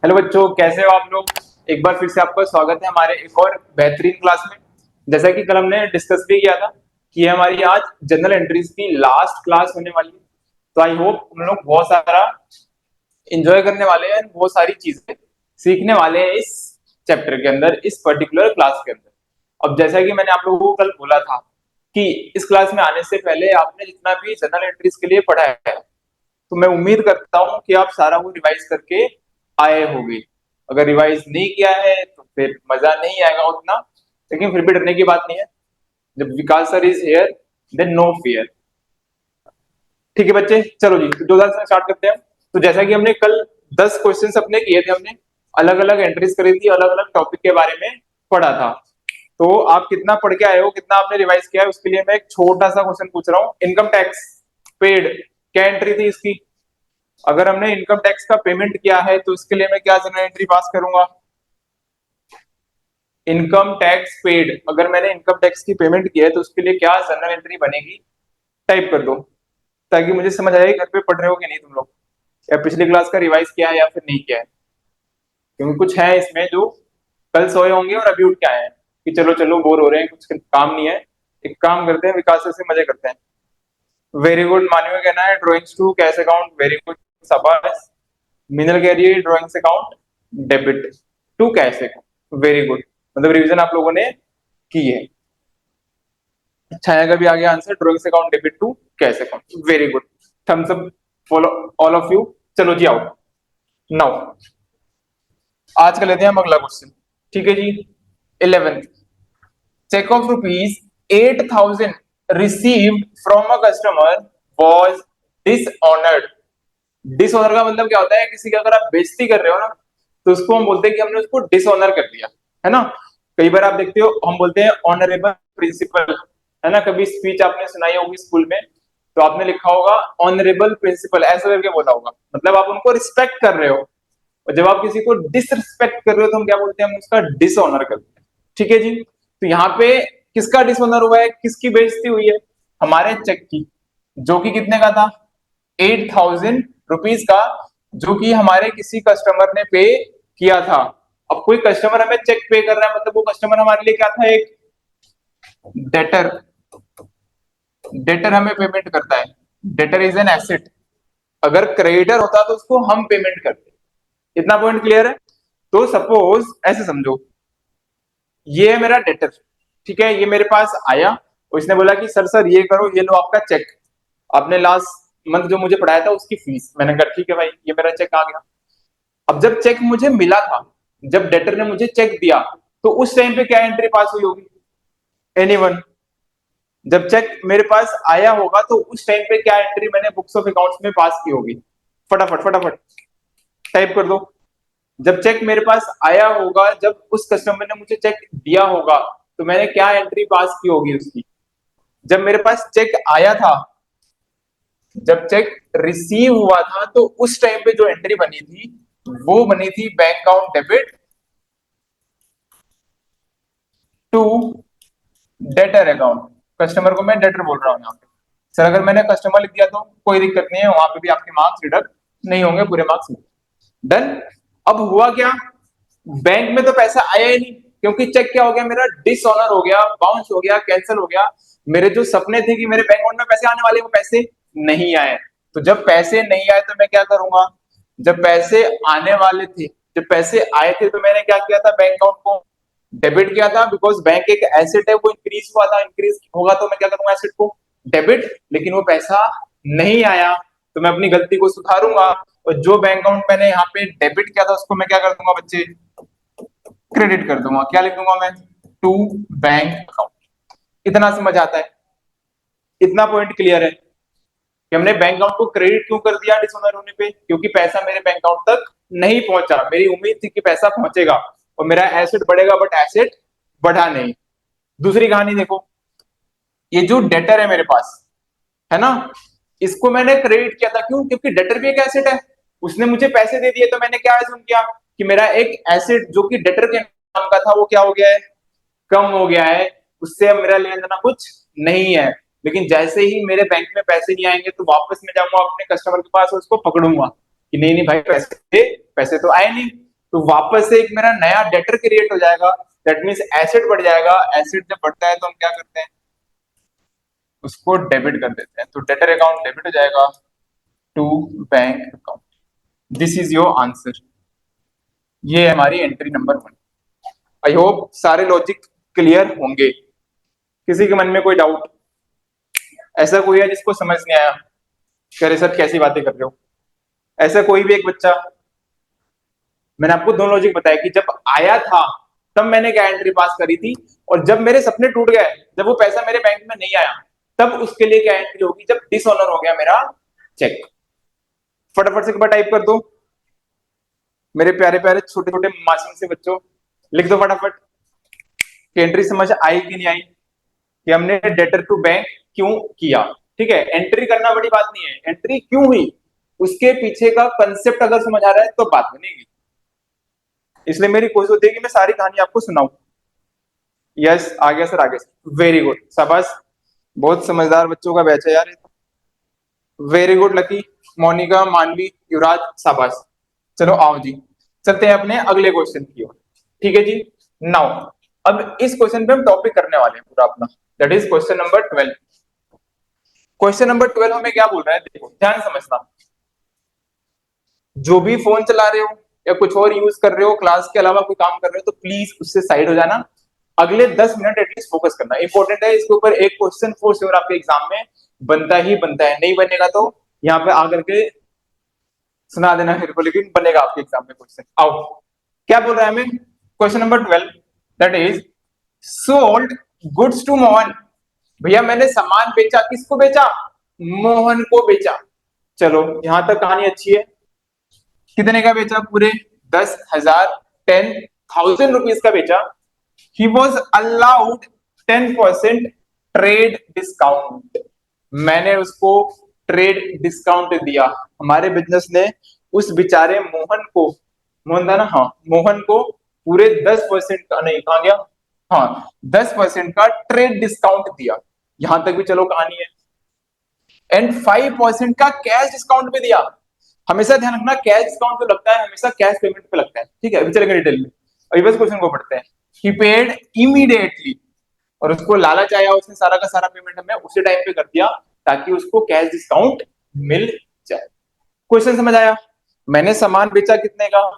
Hello बच्चों, कैसे हो आप लोग। एक बार फिर से आपका स्वागत है हमारे एक और बेहतरीन क्लास में। जैसा कि कल हमने डिस्कस भी किया था कि ये हमारी आज जनरल एंट्रीज की लास्ट क्लास होने वाली है। तो आई होप हम लोग बहुत सारा एंजॉय करने वाले हैं, बहुत सारी चीजें सीखने वाले हैं इस चैप्टर के अंदर, इस पर्टिकुलर क्लास के अंदर। अब जैसा कि मैंने आप लोगों को कल बोला था कि इस क्लास में आने से पहले आपने जितना भी जनरल एंट्रीज के लिए पढ़ा है, तो मैं उम्मीद करता हूँ कि आप सारा वो रिवाइज करके आए होंगे। अगर रिवाइज नहीं किया है तो फिर मजा नहीं आएगा उतना, लेकिन फिर भी डरने की बात नहीं है। जब Vikas sir is here then no fear. ठीक है बच्चे, चलो जी जोरदार से स्टार्ट करते हैं। तो जैसा कि हमने कल 10 क्वेश्चंस अपने किए थे, हमने अलग अलग एंट्रीज करी थी, अलग अलग टॉपिक के बारे में पढ़ा था। तो आप कितना पढ़ के आए हो, कितना आपने रिवाइज किया है, उसके लिए मैं एक छोटा सा क्वेश्चन पूछ रहा हूँ। इनकम टैक्स पेड, क्या एंट्री थी इसकी। अगर हमने इनकम टैक्स का पेमेंट किया है तो इसके लिए मैं क्या जनरल एंट्री पास करूंगा। इनकम टैक्स पेड, अगर मैंने इनकम टैक्स की पेमेंट की है तो उसके लिए क्या जनरल एंट्री बनेगी, टाइप कर दो, ताकि मुझे समझ आए घर पे पढ़ रहे हो कि नहीं तुम लोग, या पिछली क्लास का रिवाइज किया है या फिर नहीं किया है। क्योंकि कुछ है इसमें जो कल सोए होंगे और अभी उठ के आए हैं कि चलो चलो बोर हो रहे हैं, कुछ काम नहीं है, एक काम करते हैं, विकास से मजे करते हैं। वेरी गुड, मानव का कहना है drawings to cash account, very good, शाबाश। मिनल कह रही है drawings account debit to cash account, very good. मतलब रिवीजन आप लोगों ने की है। छाया का भी आ गया answer, drawings account debit to cash account, very good. Thumbs up follow all of you. चलो जी आओ नाउ, आज का लेते हैं हम अगला क्वेश्चन। ठीक है जी, 11th, cheque of ₹8,000 received from a customer was dishonoured. Dishonour का मतलब क्या होता है, किसी की अगर आप बेइज्जती कर रहे हो ना, तो उसको हम बोलते हैं कि हमने उसको डिसऑनर कर दिया, है ना। कई बार आप देखते हो हम बोलते हैं ऑनरेबल प्रिंसिपल, है ना। कभी स्पीच आपने सुनाई होगी स्कूल में, तो आपने लिखा होगा ऑनरेबल प्रिंसिपल, ऐसा करके बोला होगा, मतलब आप उनको रिस्पेक्ट कर रहे हो। और जब आप किसी को डिसरिस्पेक्ट कर रहे हो तो हम क्या बोलते हैं, हम उसका डिसऑनर करते हैं। ठीक है जी, तो यहाँ पे किसका डिसऑनर हुआ है, किसकी बेइज्जती हुई है, हमारे चेक की, जो कि कितने का था, ₹8,000 का, जो कि हमारे किसी कस्टमर ने पे किया था। अब कोई कस्टमर हमें चेक पे कर रहा है, मतलब वो कस्टमर हमारे लिए क्या था, एक डेटर। डेटर हमें पेमेंट करता है, डेटर इज एन एसेट। अगर क्रेडिटर होता तो उसको हम पेमेंट करते। इतना पॉइंट क्लियर है। तो सपोज ऐसे समझो, ये है मेरा डेटर, ठीक है, ये मेरे पास आया और इसने बोला कि सर सर ये करो, ये लो आपका चेक, आपने लास्ट मंथ जो मुझे पढ़ाया था उसकी फीस। मैंने कहा ठीक है भाई, ये मेरा चेक आ गया। अब जब चेक मुझे मिला था, जब डेटर ने मुझे चेक दिया, तो उस टाइम पे क्या एंट्री पास हुई होगी, एनीवन। जब चेक मेरे पास आया होगा तो उस टाइम पे क्या एंट्री मैंने बुक्स ऑफ अकाउंट्स में पास की होगी, फटाफट फटाफट टाइप कर दो। जब चेक मेरे पास आया होगा, जब उस कस्टमर ने मुझे चेक दिया होगा, तो मैंने क्या एंट्री पास की होगी उसकी। जब मेरे पास चेक आया था, जब चेक रिसीव हुआ था, तो उस टाइम पे जो एंट्री बनी थी वो बनी थी bank account debit to debtor account. Customer को मैं डेटर बोल रहा हूं यहाँ पे। सर अगर मैंने कस्टमर लिख दिया तो कोई दिक्कत नहीं है, वहां पे भी आपके मार्क्स रिडक्ट नहीं होंगे, पूरे मार्क्स। डन। अब हुआ क्या, बैंक में तो पैसा आया ही नहीं, क्योंकि चेक क्या हो गया, मेरा डिसऑनर हो गया, बाउंस हो गया, कैंसिल हो गया। मेरे जो सपने थे कि मेरे बैंक अकाउंट में पैसे आने वाले, वो पैसे नहीं आए। तो जब पैसे नहीं आए तो मैं क्या करूंगा, जब पैसे आने वाले थे, जब पैसे आए थे, तो मैंने क्या किया था, बैंक अकाउंट को डेबिट किया था, बिकॉज बैंक एक एसेट है, वो इंक्रीज हुआ था, इंक्रीज होगा तो मैं क्या करूंगा, एसेट को डेबिट। लेकिन वो पैसा नहीं आया, तो मैं अपनी गलती को सुधारूंगा, और जो बैंक अकाउंट मैंने यहाँ पे डेबिट किया था उसको मैं क्या कर दूंगा बच्चे, क्रेडिट कर दूंगा। क्या लिख दूंगा मैं, टू बैंक अकाउंट। इतना समझ आता है, इतना पॉइंट क्लियर है कि हमने बैंक अकाउंट को क्रेडिट क्यों कर दिया डिसऑनर होने पे, क्योंकि पैसा मेरे बैंक अकाउंट तक नहीं पहुंचा। मेरी उम्मीद थी कि पैसा पहुंचेगा और मेरा एसेट बढ़ेगा, बट एसेट बढ़ा नहीं। दूसरी कहानी देखो, ये जो डेटर है मेरे पास, है ना, इसको मैंने क्रेडिट किया था, क्यों, क्योंकि डेटर भी एक एसेट है। उसने मुझे पैसे दे दिए, तो मैंने क्या एज्यूम किया कि मेरा एक एसेट जो कि डेटर के नाम का था, वो क्या हो गया है, कम हो गया है, उससे अब मेरा लेना देना कुछ नहीं है। लेकिन जैसे ही मेरे बैंक में पैसे नहीं आएंगे, तो वापस मैं जाऊंगा अपने कस्टमर के पास और उसको पकड़ूंगा कि नहीं नहीं भाई पैसे दे, पैसे तो आए नहीं। तो वापस से एक मेरा नया डेटर क्रिएट हो जाएगा। दैट मीन्स एसेट बढ़ जाएगा। एसेट जब बढ़ता है तो हम क्या करते हैं, उसको डेबिट कर देते हैं। तो डेटर अकाउंट डेबिट हो जाएगा to bank account. This is your answer. ये है हमारी एंट्री नंबर 1। आई होप सारे लॉजिक क्लियर होंगे। किसी के मन में कोई डाउट, ऐसा कोई है जिसको समझ नहीं आया, कह रहे सर कैसी बातें कर रहे हो? ऐसा कोई भी एक बच्चा? मैंने आपको दोनों लॉजिक बताया कि जब आया था तब मैंने क्या एंट्री पास करी थी, और जब मेरे सपने टूट गए, जब वो पैसा मेरे बैंक में नहीं आया, तब उसके लिए क्या एंट्री होगी, जब डिसऑनर हो गया मेरा चेक। फटाफट से एक बार टाइप कर दो मेरे प्यारे प्यारे छोटे छोटे मासूम से बच्चों, लिख दो फटाफट कि एंट्री समझ आई कि नहीं आई, कि हमने डेटर टू बैंक क्यों किया। ठीक है, एंट्री करना बड़ी बात नहीं है, एंट्री क्यों हुई उसके पीछे का कंसेप्ट अगर समझ आ रहा है तो बात बनेगी। इसलिए मेरी कोशिश होती है कि मैं सारी कहानी आपको सुनाऊं। यस, आ गया सर, आ गया सर, वेरी गुड, शाबाश। बहुत समझदार बच्चों का बैच है यार। वेरी गुड लकी, मोनिका, मानवी, युवराज, शाबाश। चलो आओ जी, चलते हैं अपने अगले क्वेश्चन की ओर। ठीक है जी। नाउ अब इस क्वेश्चन पे हम टॉपिक करने वाले हैं पूरा अपना, that is question number 12। Question number 12 हमें क्या बोल रहा है, देखो ध्यान समझना। जो भी फोन चला रहे हो या कुछ और यूज कर रहे हो, क्लास के अलावा कोई काम कर रहे हो, तो प्लीज उससे साइड हो जाना। अगले 10 मिनट एटलीस्ट फोकस करना इंपॉर्टेंट है। इसके ऊपर एक क्वेश्चन फोर श्योर आपके एग्जाम में बनता ही बनता है, नहीं बनेगा तो यहाँ पे आकर के सुना देना मेरे को, लेकिन बनेगा आपके एग्जाम में क्वेश्चन। आओ, क्या बोल रहा है हमें, question number 12, that is sold goods to Mohan. भैया मैंने सामान बेचा, किसको बेचा? मोहन को बेचा। चलो यहां तक कहानी अच्छी है। कितने का बेचा? पूरे 10,000, 10,000 रुपीज का बेचा। He was allowed 10% trade discount. मैंने उसको ट्रेड डिस्काउंट दिया। हमारे बिजनेस ने उस बेचारे मोहन को, मोहन था ना, हाँ, मोहन को पूरे 10% का, नहीं कहा गया, हाँ 10% का ट्रेड डिस्काउंट दिया। यहां तक भी चलो कहानी है। एंड 5% का कैश डिस्काउंट भी दिया। हमेशा ध्यान रखना, कैश डिस्काउंट जो लगता है हमेशा कैश पेमेंट पे लगता है। ठीक है, अभी चलेंगे डिटेल में। अभी बस क्वेश्चन को पढ़ते हैं। ही पेड इमीडिएटली, और उसको लालच आया, उसने सारा का सारा पेमेंट हमें उसी टाइम पे कर दिया ताकि उसको कैश डिस्काउंट मिल जाए। क्वेश्चन समझ आया? मैंने सामान बेचा कितने का?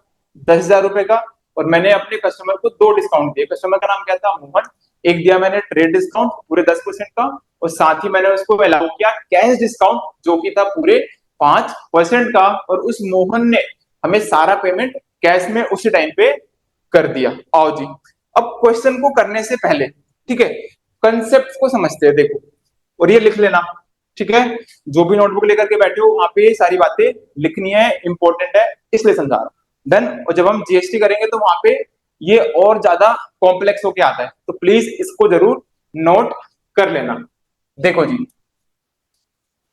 10,000 रुपए का, और मैंने अपने कस्टमर को 2 डिस्काउंट दिए। कस्टमर का नाम क्या था? मोहन। एक दिया मैंने ट्रेड डिस्काउंट पूरे 10% का, और साथ ही मैंने उसको अलाउ किया कैश डिस्काउंट जो कि था पूरे 5% का, और उस मोहन ने हमें सारा पेमेंट कैश में उसी टाइम पे कर दिया। आओ जी, अब क्वेश्चन को करने से पहले, ठीक है, कंसेप्ट को समझते हैं। देखो, और ये लिख लेना, ठीक है, जो भी नोटबुक लेकर के बैठे हो वहां पे सारी बातें लिखनी है, इंपॉर्टेंट है, इसलिए समझा रहा हूं। देन और जब हम जीएसटी करेंगे तो वहां पे ये और ज्यादा कॉम्प्लेक्स होके आता है, तो प्लीज इसको जरूर नोट कर लेना। देखो जी,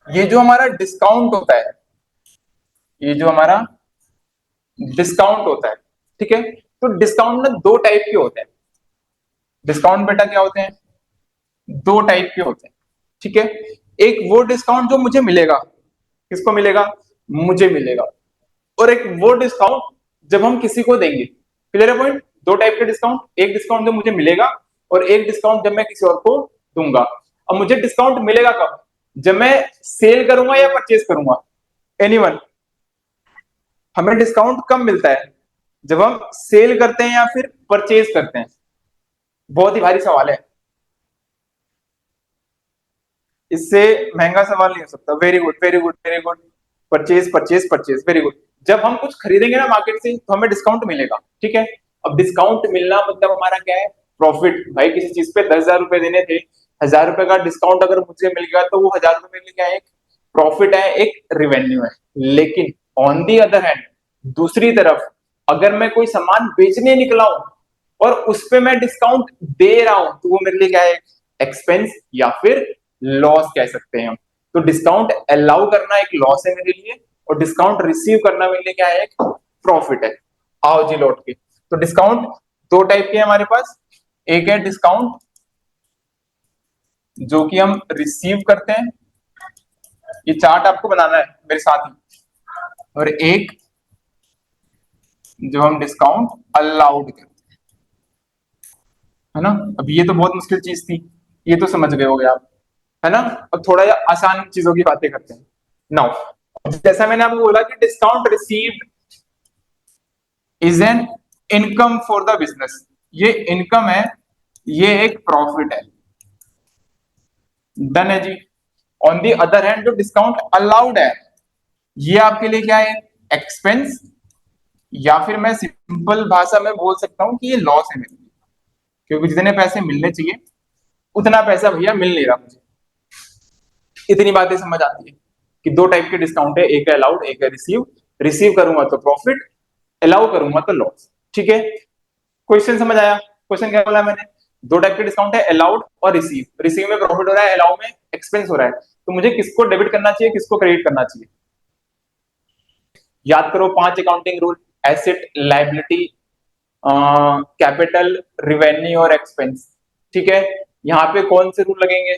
ये जो हमारा डिस्काउंट होता है, ये जो हमारा डिस्काउंट होता है, ठीक है, तो डिस्काउंट में 2 टाइप के होते हैं। डिस्काउंट बेटा क्या होते हैं? 2 टाइप के होते हैं, ठीक है। एक वो डिस्काउंट जो मुझे मिलेगा, किसको मिलेगा? मुझे मिलेगा। और एक वो डिस्काउंट जब हम किसी को देंगे। क्लियर है पॉइंट? 2 टाइप के डिस्काउंट, एक डिस्काउंट जो मुझे मिलेगा और एक डिस्काउंट जब मैं किसी और को दूंगा। अब मुझे डिस्काउंट मिलेगा कब? जब मैं सेल करूंगा या परचेज करूंगा? एनीवन? हमें डिस्काउंट कब मिलता है? जब हम सेल करते हैं या फिर परचेज करते हैं? बहुत ही भारी सवाल है, इससे महंगा सवाल नहीं हो सकता। Very good, very good, very good. Purchase, purchase, purchase, very good. जब हम कुछ खरीदेंगे ना मार्केट से तो हमें डिस्काउंट मिलेगा, ठीक है। अब डिस्काउंट मिलना मतलब हमारा क्या है? प्रॉफिट। भाई किसी चीज पे 10,000 रुपए देने थे, 1,000 रुपए का डिस्काउंट अगर मुझे मिल गया तो वो 1,000 रुपए मेरे लिए क्या है? एक प्रॉफिट है, एक रिवेन्यू है। लेकिन ऑन दी अदर हैंड, दूसरी तरफ, अगर मैं कोई सामान बेचने निकला हूं और उस पे मैं डिस्काउंट दे रहा हूं तो वो मेरे लिए क्या है? एक्सपेंस या फिर लॉस कह सकते हैं हम। तो डिस्काउंट अलाउ करना एक लॉस है मेरे लिए, और डिस्काउंट रिसीव करना मेरे लिए क्या है? एक प्रॉफिट है। आओ जी लौट के, तो डिस्काउंट 2 टाइप के हैं हमारे पास। एक है डिस्काउंट जो कि हम रिसीव करते हैं, ये चार्ट आपको बनाना है मेरे साथ ही। और एक जो हम डिस्काउंट अलाउड करते है ना। अब ये तो बहुत मुश्किल चीज थी, ये तो समझ गए होगे आप, है ना। अब थोड़ा या आसान चीजों की बातें करते हैं नाउ। जैसा मैंने आपको बोला कि discount received is an income for the business, ये इनकम है, ये एक प्रॉफिट है, डन है जी। ऑन दी अदर हैंड जो डिस्काउंट अलाउड है, ये आपके लिए क्या है, एक्सपेंस, या फिर मैं सिंपल भाषा में बोल सकता हूं कि ये लॉस है मेरे लिए, क्योंकि जितने पैसे मिलने चाहिए उतना पैसा भैया मिल नहीं रहा मुझे। इतनी बातें समझ आती है कि दो टाइप के डिस्काउंट है, एक है अलाउड, एक है रिसीव। रिसीव करूंगा तो प्रॉफिट, अलाउ करूंगा तो लॉस। ठीक है, क्वेश्चन समझ आया। क्वेश्चन क्या बोला मैंने, दो टाइप के डिस्काउंट है, अलाउड और रिसीव। रिसीव में प्रॉफिट हो रहा है, अलाउ में एक्सपेंस हो रहा है, तो मुझे किसको डेबिट करना चाहिए, किसको क्रेडिट करना चाहिए। याद करो 5 accounting rule, asset, liability, capital, revenue और एक्सपेंस। ठीक है, यहाँ पे कौन से रूल लगेंगे,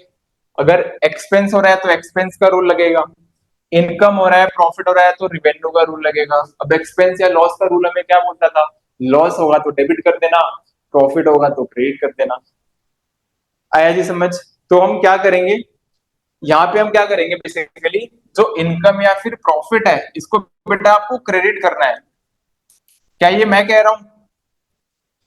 अगर एक्सपेंस हो रहा है तो एक्सपेंस का रूल लगेगा, इनकम हो रहा है, प्रॉफिट हो रहा है तो रिवेन्यू का रूल लगेगा। अब एक्सपेंस या लॉस का रूल हमें क्या बोलता था, लॉस होगा तो डेबिट कर देना, प्रॉफिट होगा तो क्रेडिट कर देना। आया जी समझ। तो हम क्या करेंगे, यहाँ पे हम क्या करेंगे बेसिकली, जो इनकम या फिर प्रॉफिट है इसको बेटा आपको क्रेडिट करना है। क्या ये मैं कह रहा हूं,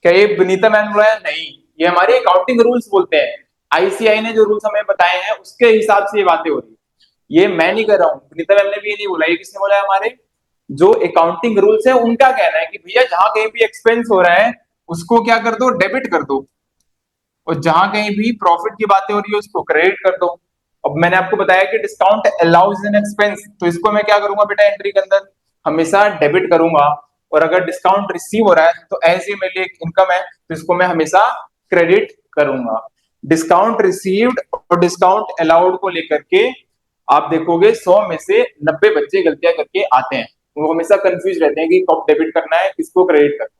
क्या ये विनीता मैम बोला है, नहीं, ये हमारे अकाउंटिंग रूल्स बोलते हैं। आईसीआई ने जो रूल्स हमें बताए हैं उसके हिसाब से ये बातें हो रही है, ये मैं नहीं कर रहा हूँ, विनीता मैम ने भी ये नहीं बोला, ये किसने बोला है, हमारे जो अकाउंटिंग रूल्स है उनका कहना है कि भैया जहां कहीं भी एक्सपेंस हो रहा है उसको क्या कर दो, डेबिट कर दो, और जहां कहीं भी प्रॉफिट की बातें हो रही है उसको क्रेडिट कर दो। अब मैंने आपको बताया कि डिस्काउंट अलाउज एन एक्सपेंस, तो इसको मैं क्या करूंगा बेटा, एंट्री के अंदर हमेशा डेबिट करूंगा। और अगर डिस्काउंट रिसीव हो रहा है तो एज ये मेरे लिए एक इनकम है, तो इसको मैं हमेशा क्रेडिट करूंगा। डिस्काउंट रिसीव्ड और डिस्काउंट अलाउड को लेकर के आप देखोगे 100 में से 90 बच्चे गलतियां करके आते हैं, वो हमेशा कंफ्यूज रहते हैं कि कब डेबिट करना है, किसको क्रेडिट करना है।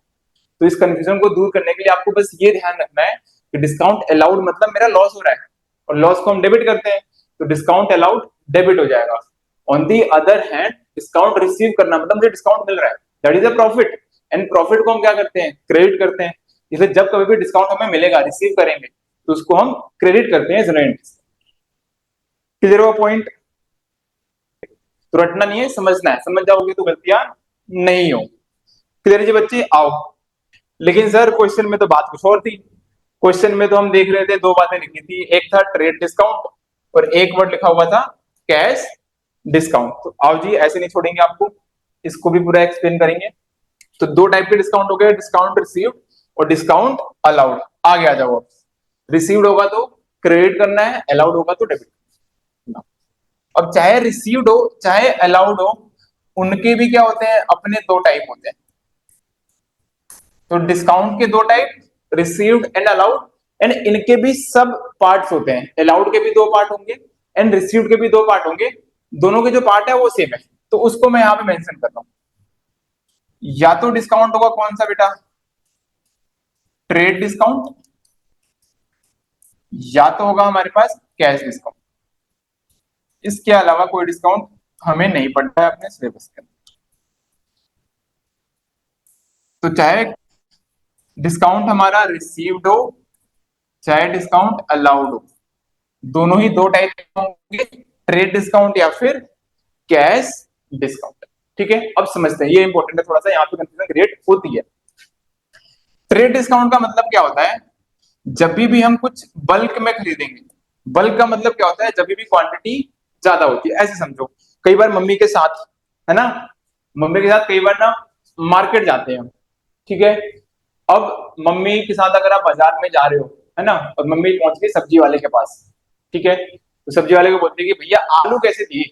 तो इस कंफ्यूजन को दूर करने के लिए आपको बस ये ध्यान रखना है कि डिस्काउंट अलाउड मतलब मेरा लॉस हो रहा है, और लॉस को हम डेबिट करते हैं, तो डिस्काउंट अलाउड डेबिट हो जाएगा। On the other hand discount receive करना मतलब मुझे डिस्काउंट मिल रहा है, that is a profit, and profit को हम क्या करते हैं, क्रेडिट करते हैं। इसलिए जब कभी भी डिस्काउंट हमें मिलेगा, रिसीव करेंगे, तो उसको हम क्रेडिट करते हैं जनरल एंट्री। क्लियर हुआ पॉइंट। तो रटना नहीं है, समझना है, समझ जाओगे तो गलतियां नहीं हो। क्लियर जी बच्चे, आओ। लेकिन सर क्वेश्चन में तो बात कुछ और थी। क्वेश्चन में तो हम देख रहे थे, दो बातें लिखी थी, एक था ट्रेड डिस्काउंट और एक वर्ड लिखा हुआ था कैश डिस्काउंट। तो आओ जी, ऐसे नहीं छोड़ेंगे आपको, इसको भी पूरा एक्सप्लेन करेंगे। तो दो टाइप के डिस्काउंट हो गए, डिस्काउंट रिसीव्ड और डिस्काउंट अलाउड। आगे आ जाओ, रिसीव्ड होगा तो क्रेडिट करना है, अलाउड होगा तो डेबिट करना। अब चाहे रिसीव्ड हो चाहे अलाउड हो, उनके भी क्या होते हैं, अपने दो टाइप होते हैं। तो डिस्काउंट के दो type, received and allowed, and इनके भी सब पार्ट्स होते हैं, अलाउड के भी दो पार्ट होंगे एंड रिसीव्ड के भी दो पार्ट होंगे, दोनों के जो पार्ट है वो सेम है। तो उसको मैं यहां पे मेंशन कर रहा हूं। या तो डिस्काउंट होगा कौन सा बेटा, ट्रेड डिस्काउंट, या तो होगा हमारे पास कैश डिस्काउंट। इसके अलावा कोई डिस्काउंट हमें नहीं पड़ता है अपने सिलेबस के अंदर। तो चाहे डिस्काउंट हमारा रिसीव्ड हो चाहे डिस्काउंट अलाउड हो, दोनों ही दो टाइप के होंगे, ट्रेड डिस्काउंट या फिर कैश डिस्काउंट। ठीक है, अब समझते हैं, ये इंपॉर्टेंट है, थोड़ा सा यहाँ पे कंफ्यूजन क्रिएट होती है। ट्रेड डिस्काउंट का मतलब क्या होता है, जब भी हम कुछ बल्क में खरीदेंगे, बल्क का मतलब क्या होता है, जब भी क्वांटिटी ज्यादा होती है। ऐसे समझो, कई बार मम्मी के साथ, है ना, मम्मी के साथ कई बार ना मार्केट जाते हैं, ठीक है। अब मम्मी के साथ अगर आप बाजार में जा रहे हो, है ना, और मम्मी पहुंच गई सब्जी वाले के पास, ठीक है, तो सब्जी वाले को बोलते हैं कि भैया आलू कैसे दिए।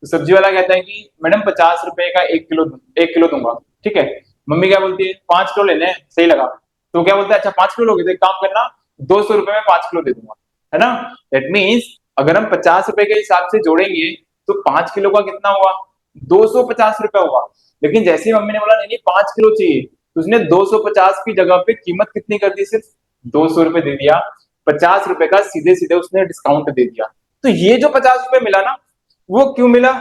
तो सब्जी वाला कहता है कि मैडम 50 रुपए का 1 किलो दूंगा। ठीक है, मम्मी क्या बोलती है, 5 किलो लेने हैं, सही लगा। तो क्या बोलता है, अच्छा 5 किलो लोगे तो एक काम करना, 200 रुपए में 5 किलो दे दूंगा, है ना। दैट मीन्स अगर हम 50 रुपए के हिसाब से जोड़ेंगे तो 5 किलो का कितना हुआ, 250 रुपए हुआ। लेकिन जैसे ही मम्मी ने बोला नहीं नहीं 5 किलो चाहिए, तो उसने 250 की जगह पे कीमत कितनी कर दी, सिर्फ 200 रुपए दे दिया। 50 रुपए का सीधे सीधे उसने डिस्काउंट दे दिया। तो ये जो 50 रुपए मिला ना, वो क्यों मिला,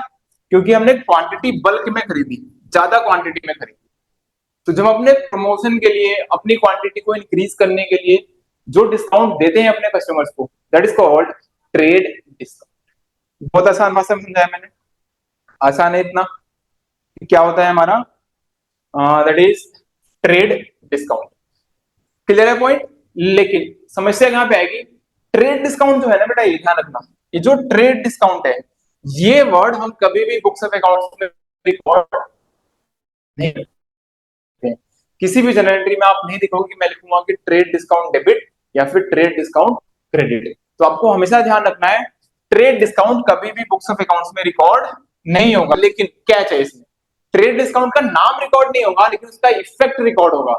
क्योंकि हमने क्वांटिटी बल्क में खरीदी, ज्यादा क्वांटिटी में खरीदी। तो जब अपने प्रमोशन के लिए, अपनी क्वांटिटी को इंक्रीज करने के लिए जो डिस्काउंट देते हैं अपने कस्टमर्स को, that is called trade discount. बहुत आसान भाषा में समझाया मैंने, आसान है इतना कि क्या होता है हमारा, that is trade discount. Clear है पॉइंट। लेकिन समस्या कहां पे आएगी, ट्रेड डिस्काउंट जो है ना बेटा, ये ध्यान रखना, ये जो ट्रेड डिस्काउंट है, ये वर्ड हम कभी भी बुक्स ऑफ अकाउंट्स में रिकॉर्ड नहीं करते हैं। किसी भी जर्नल एंट्री में आप नहीं दिखोगे कि मैं लिखूंगा कि ट्रेड डिस्काउंट डेबिट या फिर ट्रेड डिस्काउंट क्रेडिट। तो आपको हमेशा ध्यान रखना है, ट्रेड डिस्काउंट कभी भी बुक्स ऑफ अकाउंट्स में रिकॉर्ड नहीं होगा। लेकिन क्या है इसमें, ट्रेड डिस्काउंट का नाम रिकॉर्ड नहीं होगा, लेकिन उसका इफेक्ट रिकॉर्ड होगा।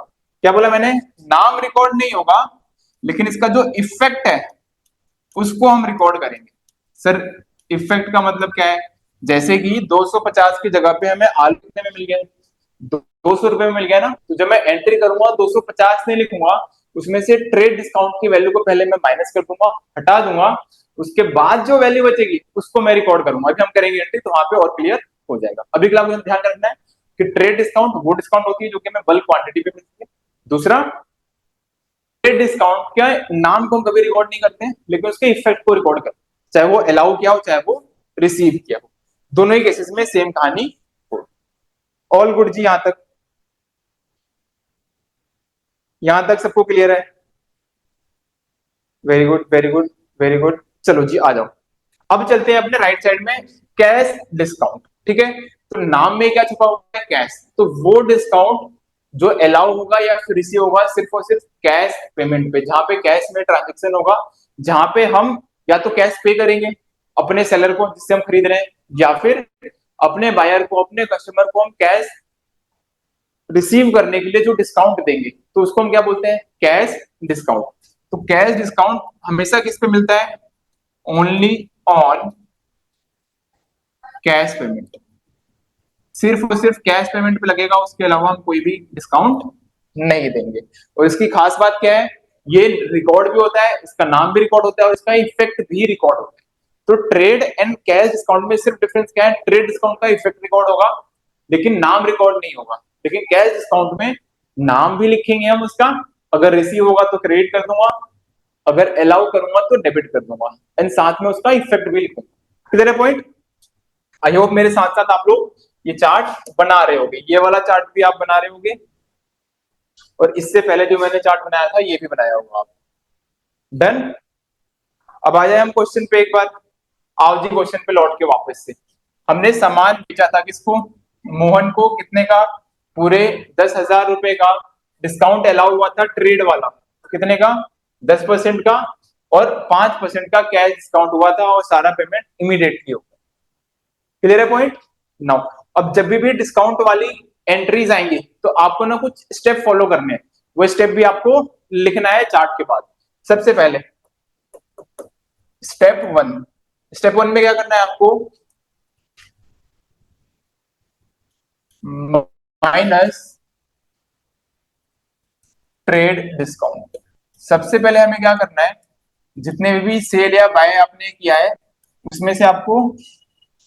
क्या बोला मैंने, नाम रिकॉर्ड नहीं होगा, लेकिन इसका जो इफेक्ट है उसको हम रिकॉर्ड करेंगे। सर इफेक्ट का मतलब क्या है, जैसे कि 250 की जगह पे हमें आलू कितने में मिल गया, 200 रुपए में मिल गया ना, तो जब मैं एंट्री करूंगा 250 नहीं लिखूंगा, उसमें से ट्रेड डिस्काउंट की वैल्यू को पहले मैं माइनस कर दूंगा, हटा दूंगा, उसके बाद जो वैल्यू बचेगी उसको मैं रिकॉर्ड करूंगा। अभी हम करेंगे एंट्री तो वहां पे और क्लियर हो जाएगा। अभी क्लास में ध्यान रखना है कि ट्रेड डिस्काउंट वो डिस्काउंट होती है जो कि हमें बल्क क्वांटिटी पे मिलती है। दूसरा, ट्रेड डिस्काउंट क्या नाम को हम कभी रिकॉर्ड नहीं करते हैं, लेकिन उसके इफेक्ट को रिकॉर्ड करते हैं, चाहे वो अलाउ किया हो चाहे वो रिसीव किया हो, दोनों ही केसेस में सेम कहानी हो। ऑल गुड जी, यहां तक सबको क्लियर है? Very good very good very good. चलो जी आ जाओ, अब चलते हैं अपने राइट साइड में, कैश डिस्काउंट। ठीक है, तो नाम में क्या छुपा हुआ है, कैश। तो वो डिस्काउंट जो अलाउ होगा या फिर रिसीव होगा सिर्फ और सिर्फ कैश पेमेंट पे, जहां पे कैश में ट्रांजेक्शन होगा, जहां पे हम या तो कैश पे करेंगे अपने सेलर को जिससे हम खरीद रहे हैं, या फिर अपने बायर को, अपने कस्टमर को हम कैश रिसीव करने के लिए जो डिस्काउंट देंगे, तो उसको हम क्या बोलते हैं, कैश डिस्काउंट। तो कैश डिस्काउंट हमेशा किस पे मिलता है, ओनली ऑन कैश पेमेंट, सिर्फ और सिर्फ कैश पेमेंट पे लगेगा, उसके अलावा हम कोई भी डिस्काउंट नहीं देंगे। और इसकी खास बात क्या है, ये रिकॉर्ड भी होता है, इसका नाम भी रिकॉर्ड होता है और इसका इफेक्ट भी रिकॉर्ड होता है। तो ट्रेड एंड कैश डिस्काउंट में सिर्फ डिफरेंस क्या है, ट्रेड डिस्काउंट का इफेक्ट रिकॉर्ड होगा लेकिन नाम रिकॉर्ड नहीं होगा, लेकिन कैश डिस्काउंट में नाम भी लिखेंगे हम उसका, अगर रिसीव होगा तो क्रेडिट कर दूंगा, अगर अलाउ करूंगा तो डेबिट कर दूंगा, एंड साथ में उसका इफेक्ट भी लिखूंगा। क्लियर है पॉइंट। आई होप मेरे साथ साथ आप लोग ये चार्ट बना रहे होगे, ये वाला चार्ट भी आप बना रहे होगे, और इससे पहले जो मैंने चार्ट बनाया था ये भी बनाया होगा आप। डन। अब आ जाए हम क्वेश्चन पे एक बार, आओ जी क्वेश्चन पे लौट के वापस से। हमने सामान बेचा था किसको, मोहन को, कितने का, पूरे 10,000 रुपए का। डिस्काउंट अलाउ हुआ था ट्रेड वाला, कितने का, 10% का, और 5% का कैश डिस्काउंट हुआ था, और सारा पेमेंट इमीडिएटली हो गया। क्लियर है पॉइंट। नाउ अब जब भी डिस्काउंट वाली एंट्रीज आएंगी तो आपको ना कुछ स्टेप फॉलो करने हैं, वो स्टेप भी आपको लिखना है चार्ट के बाद। सबसे पहले स्टेप वन, स्टेप वन में क्या करना है आपको, माइनस ट्रेड डिस्काउंट। सबसे पहले हमें क्या करना है, जितने भी सेल या बाय आपने किया है उसमें से आपको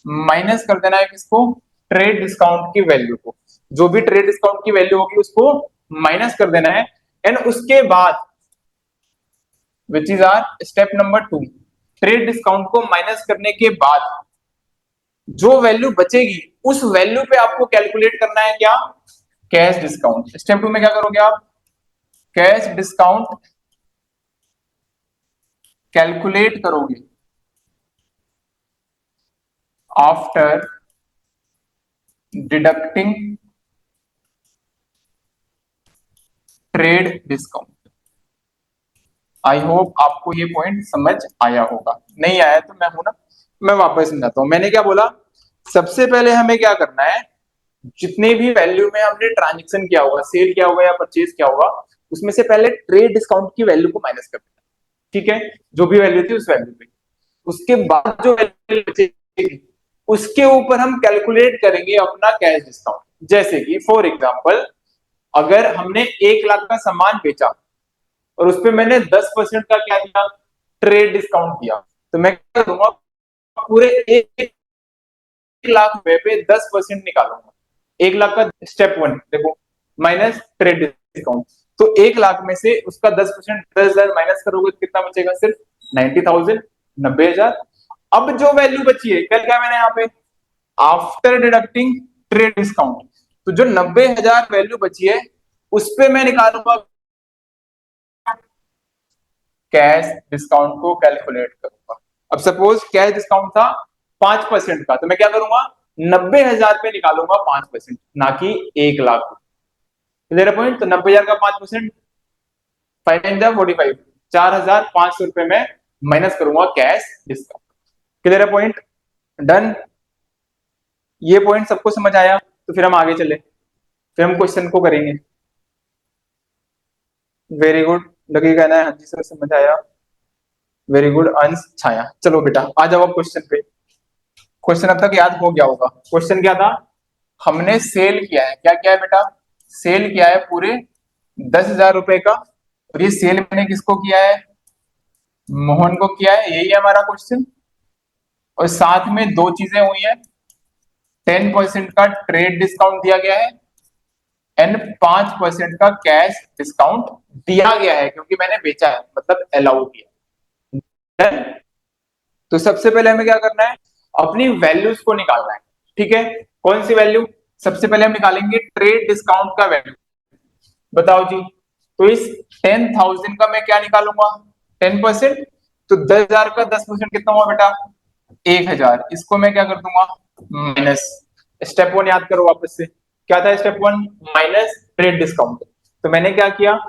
माइनस कर देना है किसको, ट्रेड डिस्काउंट की वैल्यू को, जो भी ट्रेड डिस्काउंट की वैल्यू होगी उसको माइनस कर देना है। एंड उसके बाद which is our step number 2, trade discount को माइनस करने के बाद जो वैल्यू बचेगी उस वैल्यू पे आपको कैलकुलेट करना है क्या, कैश डिस्काउंट। स्टेप 2 में क्या करोगे आप, कैश डिस्काउंट कैलकुलेट करोगे after deducting trade discount. I hope आपको ये पॉइंट समझ आया होगा, नहीं आया तो मैं हूं ना, मैं वापस समझाता हूं। मैंने क्या बोला, सबसे पहले हमें क्या करना है, जितने भी वैल्यू में हमने ट्रांजेक्शन किया होगा, सेल किया होगा या परचेज किया होगा, उसमें से पहले ट्रेड डिस्काउंट की वैल्यू को माइनस कर देना। ठीक है, जो भी वैल्यू थी उस वैल्यू पे, उसके बाद जो वैल्यू बचेगी उसके ऊपर हम कैलकुलेट करेंगे अपना कैश डिस्काउंट। जैसे कि फॉर एग्जाम्पल, अगर हमने 1 लाख का सामान बेचा और उसपे मैंने 10% का क्या दिया, ट्रेड डिस्काउंट दिया, तो मैं क्या करूंगा, पूरे 1 लाख रुपए पे 10% निकालूंगा। 1 लाख का स्टेप वन देखो, माइनस ट्रेड डिस्काउंट। तो 1 लाख में से उसका 10%, 10,000 माइनस करोगे तो कितना बचेगा? सिर्फ 90,000, 90,000। अब जो वैल्यू बची है, क्या क्या मैंने यहाँ पे, आफ्टर डिडक्टिंग ट्रेड डिस्काउंट, तो जो 90,000 वैल्यू बची है उस पे मैं निकालूंगा कैश डिस्काउंट को कैलकुलेट करूंगा। अब सपोज कैश डिस्काउंट था 5% का, तो मैं क्या करूंगा, 90,000 पे निकालूंगा 5%, ना कि 1 लाख। Clear point? तो 90,000 का 5%, 5×45, 4,500 रुपए में माइनस करूंगा cash discount. Clear point? Done. ये पॉइंट सबको समझ आया? तो फिर हम आगे चले, फिर हम क्वेश्चन को करेंगे। वेरी गुड, लकी कहना है हाँ जी सर समझ आया। वेरी गुड अंश, छाया। चलो बेटा आ जाओ अब क्वेश्चन पे। क्वेश्चन अब तक याद हो गया होगा। क्वेश्चन क्या था? हमने सेल किया है, क्या किया है बेटा? सेल किया है पूरे 10,000 रुपए का। और ये सेल मैंने किसको किया है? मोहन को किया है, यही है हमारा क्वेश्चन। और साथ में दो चीजें हुई है, 10% का ट्रेड डिस्काउंट दिया गया है एंड 5% का कैश डिस्काउंट दिया गया है, क्योंकि मैंने बेचा है, मतलब अलाउ किया। तो सबसे पहले हमें क्या करना है, अपनी वैल्यूज को निकालना है। ठीक है, कौन सी वैल्यू? सबसे पहले हम निकालेंगे ट्रेड डिस्काउंट का वैल्यू। बताओ जी। तो इस 10,000 का मैं क्या निकालूंगा? 10%। तो 10,000 का 10% कितना हुआ बेटा? 1,000। इसको मैं क्या कर दूंगा? माइनस। स्टेप 1 याद करो वापस से, क्या था स्टेप 1? Minus trade discount. तो मैंने क्या किया,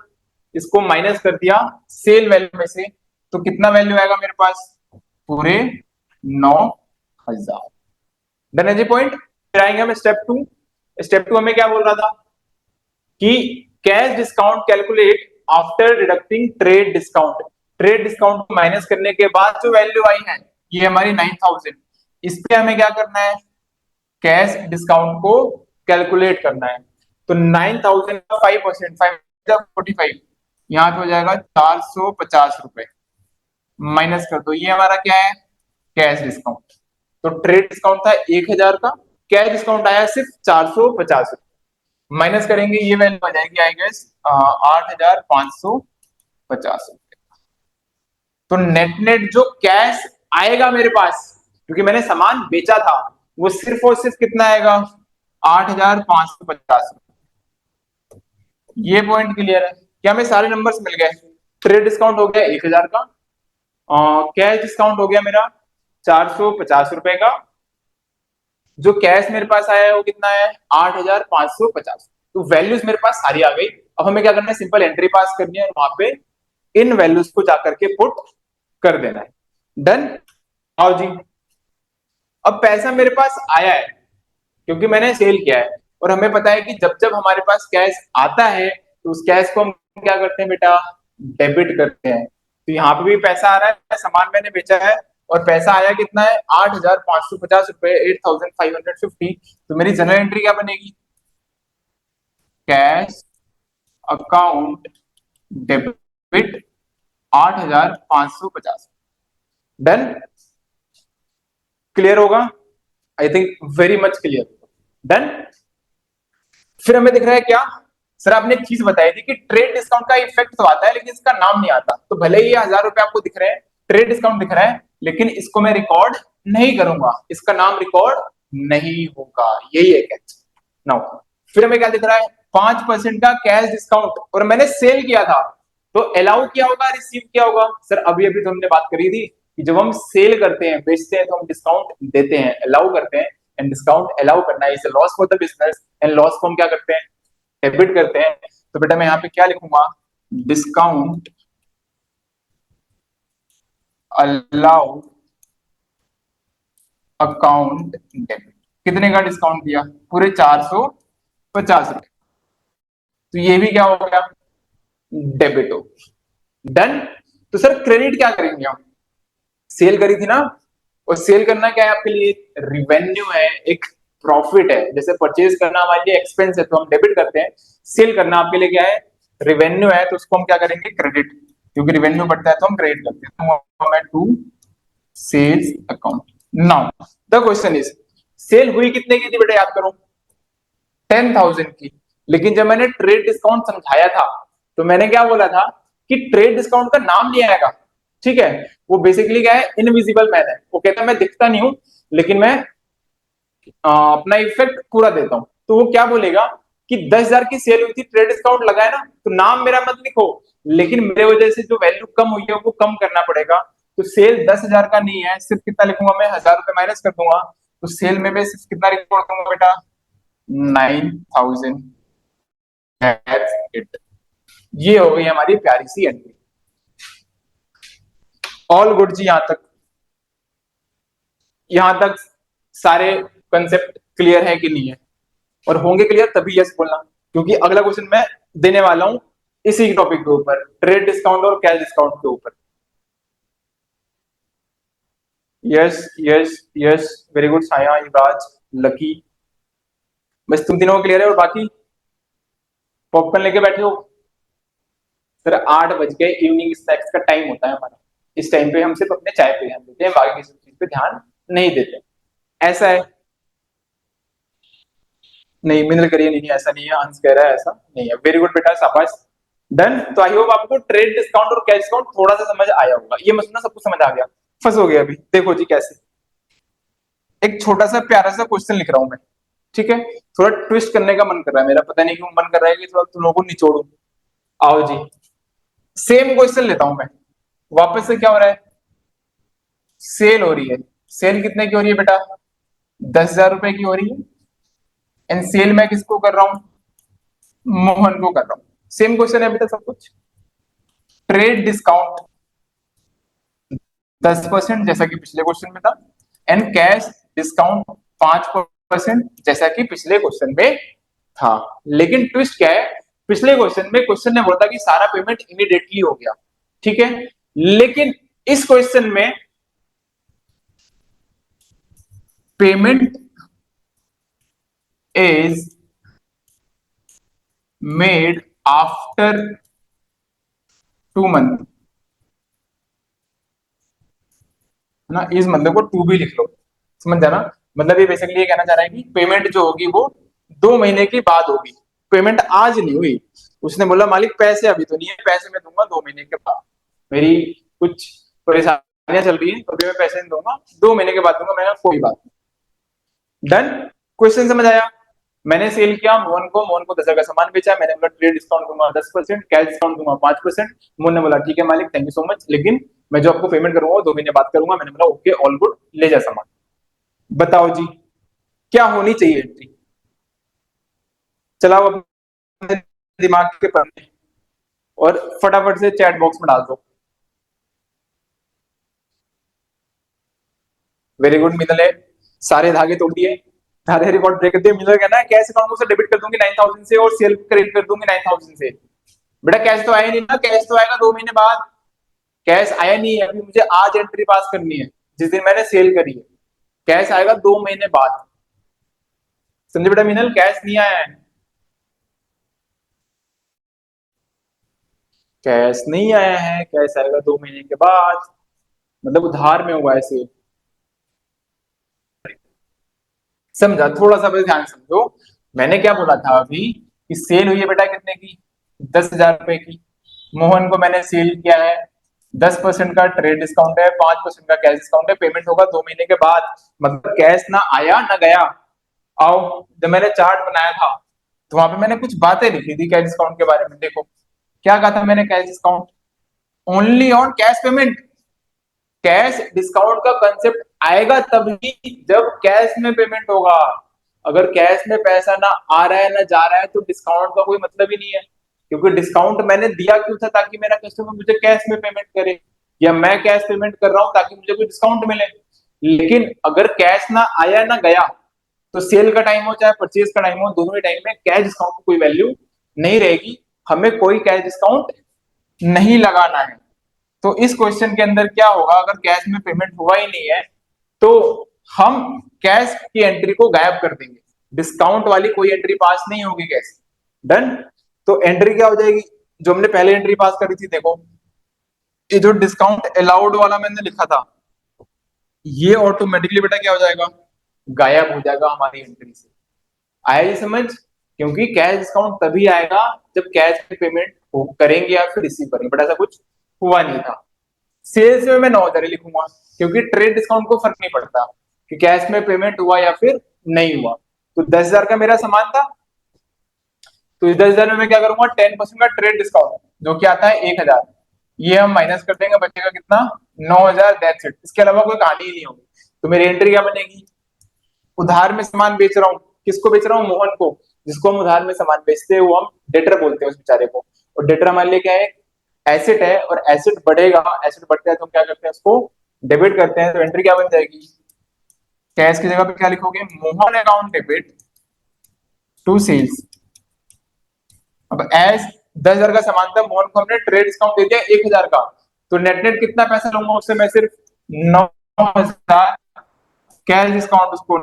इसको माइनस कर दिया सेल वैल्यू में से। तो कितना वैल्यू आएगा मेरे पास? पूरे 9,000। डन है जी पॉइंट। फिर आएंगे हम स्टेप 2। स्टेप 2 हमें क्या बोल रहा था कि cash discount calculate after deducting trade discount. Trade discount को माइनस करने के बाद जो वैल्यू आई है, ये हमारी 9,000, इस पे हमें क्या करना है? कैश डिस्काउंट को कैलकुलेट करना है। तो 9,000 का 5%, 5×45, यहाँ पे हो जाएगा 450 रुपए। माइनस कर दो, ये हमारा क्या है? Cash discount. तो ट्रेड डिस्काउंट था 1,000 का, कैश डिस्काउंट आया सिर्फ 450 रुपए। माइनस करेंगे, ये वैल्यू आ जाएगी आई गेस 8,550 रुपए। तो नेट नेट जो कैश आएगा मेरे पास, क्योंकि मैंने सामान बेचा था, वो सिर्फ और सिर्फ कितना आएगा? 8,550 रुपए। ये पॉइंट क्लियर है? क्या हमें सारे नंबर्स मिल गए? ट्रेड डिस्काउंट हो गया 1,000 का, कैश डिस्काउंट हो गया मेरा 450 रुपए का, जो कैश मेरे पास आया है वो कितना है? 8,550। तो वैल्यूज मेरे पास सारी आ गई। अब हमें क्या करना है? सिंपल एंट्री पास करनी है और वहां पे इन वैल्यूज को जाकर के पुट कर देना है। डन। आओ जी। अब पैसा मेरे पास आया है क्योंकि मैंने सेल किया है, और हमें पता है कि जब जब हमारे पास कैश आता है तो उस कैश को हम क्या करते हैं बेटा? डेबिट करते हैं। तो यहाँ पे भी पैसा आ रहा है, सामान मैंने बेचा है और पैसा आया कितना है? 8,550 रुपए, 8,550। तो मेरी जनरल एंट्री क्या बनेगी? Cash account debit 8,550। Done. Clear होगा? I think very much clear. Done. फिर हमें दिख रहा है क्या? सर आपने एक चीज बताई थी कि ट्रेड डिस्काउंट का इफेक्ट तो आता है लेकिन इसका नाम नहीं आता। तो भले ही 1,000 रुपए आपको दिख रहे हैं, ट्रेड डिस्काउंट दिख रहा है, लेकिन इसको मैं रिकॉर्ड नहीं करूंगा, इसका नाम रिकॉर्ड नहीं होगा। यही है कैच। नाउ फिर हमें क्या दिख रहा है? 5% का कैश डिस्काउंट, और मैंने सेल किया था, तो अलाउ किया होगा, रिसीव किया होगा। सर अभी अभी तो हमने बात करी थी कि जब हम सेल करते हैं, बेचते हैं, तो हम डिस्काउंट देते हैं, अलाउ करते हैं। एंड डिस्काउंट अलाउ करना is loss for the business, and loss को हम क्या करते हैं? डेबिट करते हैं। तो बेटा मैं यहाँ पे क्या लिखूंगा? Discount allowed account debit. कितने का डिस्काउंट दिया? पूरे 450 रुपए। तो ये भी क्या हो गया? डेबिट हो। डन। तो सर क्रेडिट क्या करेंगे हम? सेल करी थी ना, और सेल करना क्या है आपके लिए? रिवेन्यू है, एक प्रॉफिट है। जैसे परचेज करना हमारे लिए एक्सपेंस है तो हम डेबिट करते हैं, सेल करना आपके लिए क्या है? रिवेन्यू है, तो उसको हम क्या करेंगे? क्रेडिट। क्योंकि रिवेन्यू बढ़ता है तो हम क्रेडिट करते हैं। तो मैं to sales account. Now the question is, sale हुई कितने की थी बेटा? याद करो, 10,000 की। लेकिन जब मैंने ट्रेड डिस्काउंट समझाया था तो मैंने क्या बोला था कि ट्रेड डिस्काउंट का नाम नहीं आएगा, ठीक है। वो बेसिकली क्या है, इनविजिबल मैन है। वो कहता है मैं दिखता नहीं हूं लेकिन मैं अपना इफेक्ट पूरा देता हूं। तो वो क्या बोलेगा कि 10,000 की सेल हुई थी, ट्रेड डिस्काउंट लगाया ना, तो नाम मेरा मत लिखो, लेकिन मेरे वजह से जो वैल्यू कम हुई है वो कम करना पड़ेगा। तो सेल 10,000 का नहीं है, सिर्फ कितना लिखूंगा मैं, 1,000 रुपए माइनस कर दूंगा। तो सेल में मैं सिर्फ कितना रिकॉर्ड करूंगा बेटा, 9,000। इट, ये हो गई हमारी प्यारी सी एंट्री। ऑल गुड जी, यहां तक सारे कंसेप्ट क्लियर है कि नहीं है? और होंगे क्लियर तभी यस बोलना, क्योंकि अगला क्वेश्चन मैं देने वाला हूं इसी टॉपिक के ऊपर, ट्रेड डिस्काउंट और कैश डिस्काउंट के ऊपर। Yes yes yes, very good साया, युवराज, लकी। बस तुम तीनों को क्लियर है, और बाकी पॉपकॉर्न लेके बैठे हो? सर 8 बज गए, इवनिंग स्नैक्स का टाइम होता है हमारा। इस टाइम पे हम सिर्फ अपने चाय पे ध्यान देते हैं, बाकी किसी चीज पे ध्यान नहीं देते, ऐसा है। नहीं मिनरल करिए, नहीं ऐसा नहीं है, अंश कह रहा है ऐसा नहीं है। वेरी गुड बेटा, शाबाश, डन। तो आई होप आपको ट्रेड डिस्काउंट और कैश डिस्काउंट थोड़ा सा समझ आया होगा। ये मत ना सब कुछ समझ आ गया, फंस हो गया अभी। देखो जी कैसे, एक छोटा सा प्यारा सा क्वेश्चन लिख रहा हूं मैं, ठीक है। थोड़ा ट्विस्ट करने का मन कर रहा है मेरा, पता नहीं क्यों मन कर रहा है कि थोड़ा तुम लोगों को निचोड़ू। आओ जी, सेम क्वेश्चन लेता हूं मैं। वापस से क्या हो रहा है, सेल हो रही है। सेल कितने की हो रही है बेटा, 10,000 रुपए की हो रही है। एंड सेल मैं किसको कर रहा हूं, मोहन को कर रहा हूं। सेम क्वेश्चन है बेटा सब कुछ। ट्रेड डिस्काउंट 10% जैसा कि पिछले क्वेश्चन में था, एंड कैश डिस्काउंट 5% जैसा कि पिछले क्वेश्चन में था। लेकिन ट्विस्ट क्या है, पिछले क्वेश्चन में क्वेश्चन ने बोला कि सारा पेमेंट इमीडिएटली हो गया, ठीक है। लेकिन इस क्वेश्चन में payment is made after 2 month, है ना। इस मतलब को टू भी लिख लो, समझ जाना। मतलब ये बेसिकली ये कहना चाह रहा है कि पेमेंट जो होगी वो 2 महीने के बाद होगी, पेमेंट आज नहीं हुई। उसने बोला मालिक पैसे अभी तो नहीं है, पैसे मैं दूंगा 2 महीने के बाद, मेरी कुछ परेशानियां चल रही है तो अभी मैं पैसे नहीं दूंगा, 2 महीने के बाद दूंगा। मैंने कोई बात नहीं, डन। क्वेश्चन समझ आया। मैंने सेल किया मोहन को 10,000 का सामान बेचा, मैंने बोला ट्रेड डिस्काउंट दूंगा 10%, कैश डिस्काउंट दूंगा 5%। मोहन ने बोला ठीक है मालिक, थैंक यू सो मच, लेकिन मैं जो आपको पेमेंट करूंगा वो 2 महीने बाद करूंगा। मैंने बोला ओके, ऑल गुड, ले जा सामान। बताओ जी क्या होनी चाहिए एंट्री? चलाओ अपने दिमाग के पन्ने और फटाफट से चैट बॉक्स में डाल दो। वेरी गुड मिनल है, सारे धागे तोड़ दिए, सारे रिकॉर्ड ब्रेक कर दिए। मिनल कहना है कैश अकाउंट से डेबिट कर दूंगी 9,000 से और सेल क्रेडिट कर दूंगी 9,000 से। बेटा कैश तो आया नहीं ना, कैश तो आएगा 2 महीने बाद। कैश आया नहीं है अभी, मुझे आज एंट्री पास करनी है जिस दिन मैंने सेल करी है। कैश आएगा 2 महीने बाद, समझे बेटा मिनल, कैश नहीं आया है। कैश नहीं आया है, कैश आएगा 2 महीने के बाद, मतलब उधार में हुआ है सेल। समझा, थोड़ा सा बस ध्यान समझो। मैंने क्या बोला था अभी कि सेल हुई है बेटा कितने की, 10,000 रुपए की। मोहन को मैंने सेल किया है, 10% का ट्रेड डिस्काउंट है, 5% का कैश डिस्काउंट है, पेमेंट होगा 2 महीने के बाद। मतलब कैश ना आया ना गया। आओ, जब मैंने चार्ट बनाया था तो वहां पे मैंने कुछ बातें लिखी थी कैश डिस्काउंट के बारे में। देखो क्या कहा था मैंने, cash discount only on cash payment. Cash discount का कंसेप्ट आएगा तभी जब कैश में पेमेंट होगा। अगर कैश में पैसा ना आ रहा है ना जा रहा है तो डिस्काउंट का कोई मतलब ही नहीं है। क्योंकि डिस्काउंट मैंने दिया क्यों था, ताकि मेरा कस्टमर मुझे कैश में पेमेंट करे, या मैं कैश पेमेंट कर रहा हूं ताकि मुझे कोई डिस्काउंट मिले। लेकिन अगर कैश ना आया ना गया तो सेल का टाइम हो चाहे परचेज का टाइम हो, दोनों ही टाइम में कैश डिस्काउंट की कोई वैल्यू नहीं रहेगी। हमें कोई कैश डिस्काउंट नहीं लगाना है। तो इस क्वेश्चन के अंदर क्या होगा, अगर कैश में पेमेंट हुआ ही नहीं है तो हम कैश की एंट्री को गायब कर देंगे, डिस्काउंट वाली कोई एंट्री पास नहीं होगी कैश। डन। तो एंट्री क्या हो जाएगी, जो हमने पहले एंट्री पास करी थी, देखो ये जो डिस्काउंट अलाउड वाला मैंने लिखा था, ये ऑटोमेटिकली बेटा क्या हो जाएगा, गायब हो जाएगा हमारी एंट्री से। आया ये समझ क्योंकि कैश डिस्काउंट तभी आएगा जब कैश में पेमेंट करेंगे या फिर रिसीव करेंगे, बट ऐसा कुछ हुआ नहीं था। सेल्स में मैं 9,000 ही लिखूंगा, क्योंकि ट्रेड डिस्काउंट को फर्क नहीं पड़ता कि कैश में पेमेंट हुआ या फिर नहीं हुआ। तो 10,000 का मेरा सामान था, तो इस 10,000 में मैं क्या करूंगा, 10% का ट्रेड डिस्काउंट जो कि आता है 1,000, ये हम माइनस कर देंगे, बचेगा कितना, 9,000, दैट्स इट। इसके अलावा कोई कहानी ही नहीं होगी। तो मेरी एंट्री क्या बनेगी, उधार में सामान बेच रहा हूँ, किसको बेच रहा हूँ, मोहन को, जिसको हम उधार में सामान बेचते हैं वो हम डेटर बोलते हैं उस बेचारे को। और डेटर हमारे लिए क्या है, एसेट है, और एसेट बढ़ेगा, एसेट बढ़ता है तो हम क्या करते हैं, उसको डेबिट करते हैं। तो एंट्री क्या बन जाएगी, कैश की जगह पे क्या लिखोगे, Mohan account debit to sales. अब एज 10,000 का सामान था, मोहन को हमने ट्रेड डिस्काउंट दे दिया 1,000 का, तो नेट नेट कितना पैसा लूंगा उससे, मैं सिर्फ 9,000। कैश डिस्काउंट उसको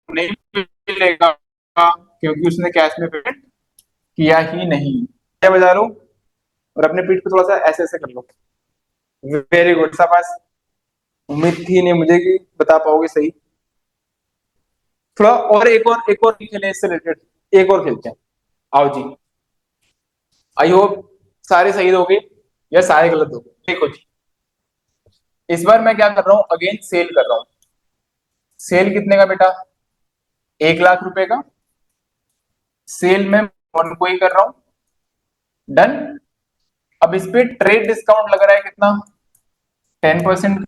नहीं मिलेगा क्योंकि उसने कैश में पेमेंट किया ही नहीं। क्या बजा लो, और अपने पीठ पे थोड़ा सा ऐसे ऐसे कर लो। वेरी गुड, शाबाश। उम्मीद थी नहीं मुझे कि बता पाओगे सही। थोड़ा और एक और खेलें इससे रिलेटेड, एक और खेलते हैं, आओ जी। आई होप सारे सही दोगे या सारे गलत दोगे। देखो जी, इस बार मैं क्या कर रहा हूं, अगेन सेल कर रहा हूं। सेल कितने का बेटा, 1,00,000 रुपए का। सेल में वन को ही कर रहा हूं, डन। अब इस पे ट्रेड डिस्काउंट लग रहा है कितना, 10%।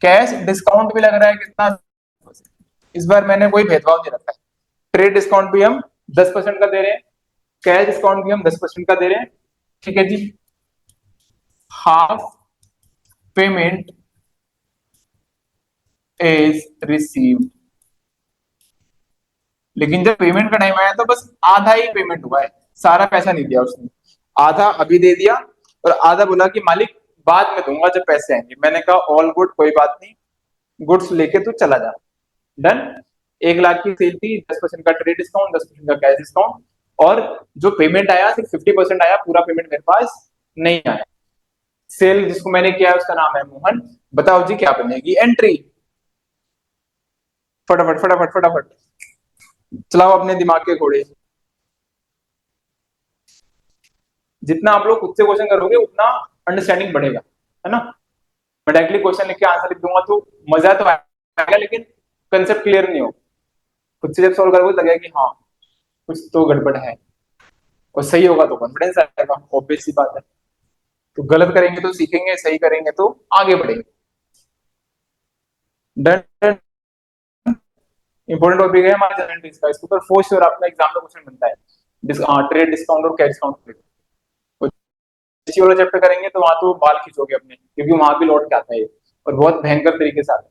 कैश डिस्काउंट भी लग रहा है कितना, इस बार मैंने कोई भेदभाव नहीं रखा है। ट्रेड डिस्काउंट भी हम 10% का दे रहे हैं, कैश डिस्काउंट भी हम 10% का दे रहे हैं, ठीक है जी। Half payment is received. लेकिन जब पेमेंट का टाइम आया तो बस आधा ही पेमेंट हुआ है, सारा पैसा नहीं दिया उसने, आधा अभी दे दिया और आधा बोला कि मालिक बाद में दूंगा जब पैसे आएंगे। मैंने कहा ऑल गुड, कोई बात नहीं, गुड्स लेके तू चला जा, डन। 1,00,000 की सेल थी, 10% का ट्रेड डिस्काउंट, 10% का कैश डिस्काउंट, और जो पेमेंट आया सिर्फ 50% आया, पूरा पेमेंट मेरे पास नहीं आया। सेल जिसको मैंने किया है उसका नाम है मोहन। बताओ जी क्या बनेगी एंट्री, फटाफट फटाफट फटाफट चलाओ अपने दिमाग के घोड़े। जितना आप लोग खुद से क्वेश्चन करोगे उतना अंडरस्टैंडिंग बढ़ेगा, है ना। मैं डायरेक्टली क्वेश्चन लिख के आंसर लिख दूंगा तो मजा तो आएगा, लेकिन कंसेप्ट क्लियर नहीं होगा। खुद से जब सॉल्व करोगे तो लगेगा कि हाँ कुछ तो गड़बड़ है, और सही होगा तो कॉन्फिडेंस आएगा, ऑब्वियस सी बात है। तो गलत करेंगे तो सीखेंगे, सही करेंगे तो आगे बढ़ेंगे। डन। इंपॉर्टेंट टॉपिक है हमारे जनरल का, इसके ऊपर फोर श्योर आपका एग्जाम में क्वेश्चन बनता है, ट्रेड डिस्काउंट और कैश डिस्काउंट। इसी वाला चैप्टर करेंगे तो वहां तो बाल खींचोगे अपने, क्योंकि वहां भी लौट के आता है और बहुत भयंकर तरीके से आता है।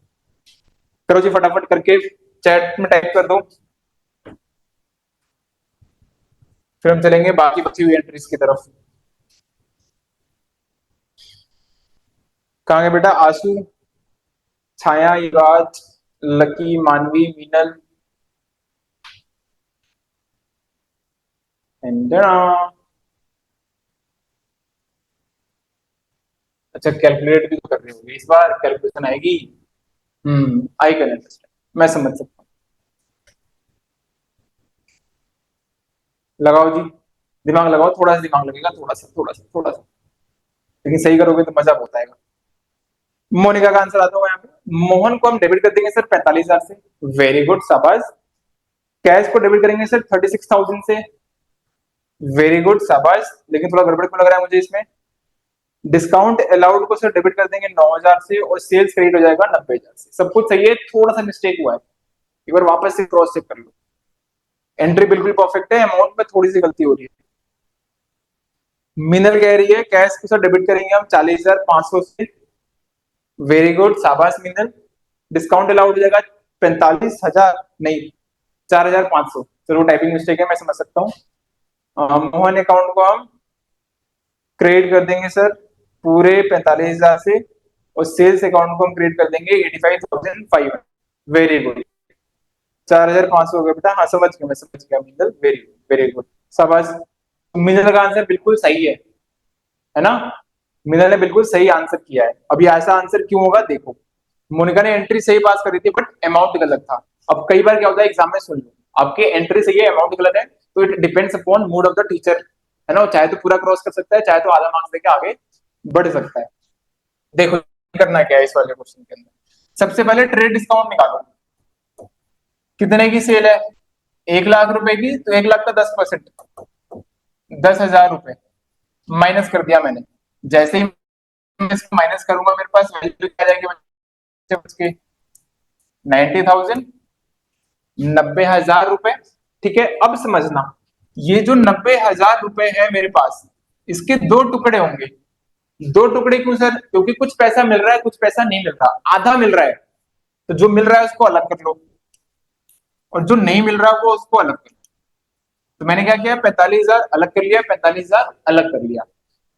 करो जी फटाफट करके चैट में टाइप कर दो, फिर हम चलेंगे बाकी बची हुई एंट्रीज की तरफ। कहाँ गए बेटा, आशु, छाया, युवराज, लकी, मानवी, मीनल, अंजना। अच्छा कैलकुलेट भी तो कर रही होगी इस बार, कैलकुलेशन आएगी। आई कैन अंडरस्टैंड, मैं समझ सकता हूँ। लगाओ जी, दिमाग लगाओ, थोड़ा सा दिमाग लगेगा, थोड़ा सा थोड़ा सा थोड़ा सा, लेकिन सही करोगे तो मजा बहुत आएगा। मोनिका का आंसर आता हूँ यहाँ पे। मोहन को हम डेबिट कर देंगे सर 45,000 से, वेरी गुड, शाबाश। कैश को डेबिट करेंगे सर 36,000 से, वेरी गुड, शाबाश। लेकिन थोड़ा गड़बड़ क्यों लग रहा है मुझे इसमें, डिस्काउंट अलाउड को सर डेबिट कर देंगे 9,000 से, और सेल्स क्रेडिट हो जाएगा 90,000 से। सब कुछ सही है, थोड़ा सा मिस्टेक हुआ है, एक बार वापस से क्रॉस चेक कर लो। एंट्री बिल्कुल परफेक्ट है, अमाउंट में थोड़ी सी गलती हो रही है। मिनल कह रही है कैश को सर डेबिट करेंगे हम 40,500 से, वेरी गुड, शाबाश मिनल। डिस्काउंट अलाउड हो जाएगा 45,000, नहीं 4,500। चलो टाइपिंग मिस्टेक है, मैं समझ सकता हूँ। मोहन अकाउंट को हम क्रेडिट कर देंगे सर पूरे 45,000 से, और सेल्स अकाउंट को हम क्रेडिट कर देंगे 85,500, वेरी गुड। 4,500 हो गया बेटा, हाँ समझ गया, मैं समझ गया मिनल, वेरी गुड वेरी गुड, शाबाश। मिनल का आंसर बिल्कुल सही है ना। मिनल ने बिल्कुल सही आंसर किया है। अभी ऐसा आंसर क्यों होगा देखो, मोनिका ने एंट्री सही पास करी थी बट अमाउंट गलत था। अब कई बार क्या होता है एग्जाम में, सुन लो, आपके एंट्री सही है अमाउंट गलत है, तो it depends upon mood off the teacher, है ना, चाहे तो पूरा क्रॉस कर सकता है, चाहे तो आधा मार्क्स देके आगे बढ़ सकता है। देखो करना क्या है इस वाले क्वेश्चन के अंदर, सबसे पहले ट्रेड डिस्काउंट निकालो। कितने की सेल है? 1 लाख रुपए की, तो 1 लाख का 10%, 10,000 रुपए माइनस कर दिया मैंने। जैसे ही मैं इसको माइनस करूंगा मेरे पास वैल्यू क्या आ जाएगी उसकी? 90,000, 90,000 रुपए। ठीक है, अब समझना, ये जो 90,000 रुपए है मेरे पास, इसके दो टुकड़े होंगे। दो टुकड़े क्यों सर? क्योंकि कुछ पैसा मिल रहा है, कुछ पैसा नहीं मिल रहा, आधा मिल रहा है, तो जो मिल रहा है उसको अलग कर लो, और जो नहीं मिल रहा वो उसको अलग कर लो। तो मैंने क्या किया, 45,000 अलग कर लिया, 45,000 अलग कर लिया।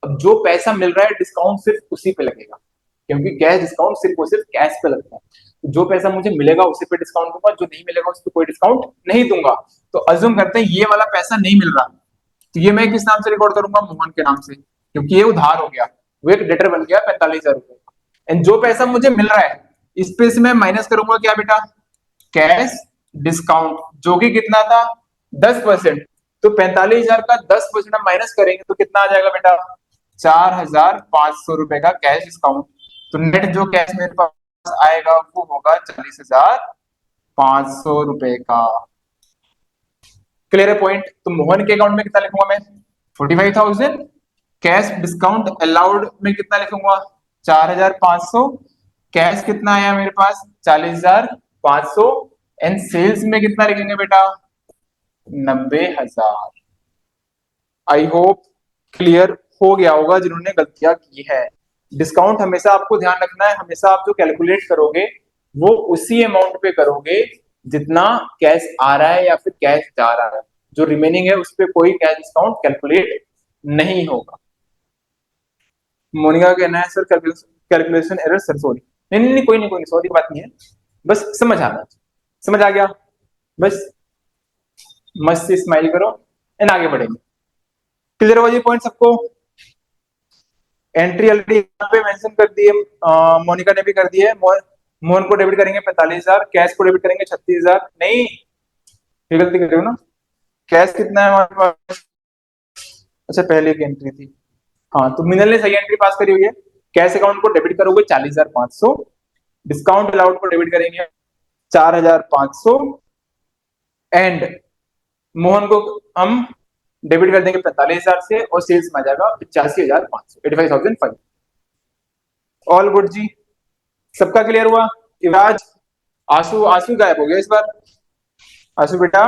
अब जो पैसा मिल रहा है डिस्काउंट सिर्फ उसी पे लगेगा, क्योंकि कैश डिस्काउंट सिर्फ और सिर्फ कैश पे लगता है। तो जो पैसा मुझे मिलेगा उसी पे डिस्काउंट दूंगा, जो नहीं मिलेगा उस पर कोई डिस्काउंट नहीं दूंगा। तो अज्यूम करते हैं ये वाला पैसा नहीं मिल रहा, तो ये मैं किस नाम से रिकॉर्ड करूंगा? मोहन के नाम से, क्योंकि ये उधार हो गया, वो एक डेटर बन गया 45,000 रुपए। एंड जो पैसा मुझे मिल रहा है इस पे से मैं माइनस करूंगा क्या बेटा? कैश डिस्काउंट, जो कि कितना था? 10%। तो 45,000 का 10% हम माइनस करेंगे तो कितना आ जाएगा बेटा? 4,500 रुपए का कैश डिस्काउंट। तो नेट जो कैश मेरे पास आएगा वो होगा 40,500 रुपए का। क्लियर है पॉइंट? तो मोहन के अकाउंट में कितना लिखूंगा मैं? 45,000। कैश डिस्काउंट अलाउड में कितना लिखूंगा? 4,500। कैश कितना आया मेरे पास? 40,500। एंड सेल्स में कितना लिखेंगे बेटा? 90,000। आई होप क्लियर हो गया होगा जिन्होंने गलतियां की है। डिस्काउंट हमेशा आपको ध्यान रखना है, हमेशा आप जो कैलकुलेट करोगे वो उसी अमाउंट पे करोगे जितना कैश आ रहा है या फिर कैश जा रहा है। जो रिमेनिंग है उस पर कोई कैश डिस्काउंट कैलकुलेट नहीं होगा। मोनिका का कहना है sir calculation error sir, sorry. नहीं नहीं नहीं, कोई नहीं कोई नहीं, सॉरी की बात नहीं है, बस समझ आना, समझ आ गया, बस मस्त से स्माइल करो एंड आगे बढ़ेंगे। क्लियर हो ये पॉइंट सबको? एंट्री ऑलरेडी यहाँ पे मेंशन कर दी है, मोनिका ने भी कर दी है। मोहन को डेबिट करेंगे 45,000, कैश को डेबिट करेंगे 36,000। नहीं, ये गलती कर रहे हो ना, कैश कितना है हमारे पास? अच्छा पहले की एंट्री थी, हाँ, तो मिनल ने सही एंट्री पास करी हुई है। कैश अकाउंट को डेबिट करोगे 40,500, डिस्काउंट अलाउड को डेबिट करेंगे 4,500, एंड मोहन को हम डेबिट कर देंगे 45,000 से, और सेल्स में आ जाएगा 85,500, 85,500। ऑल गुड जी, सबका क्लियर हुआ? युवराज, आंसू आंसू गायब हो गया इस बार। आंसू बेटा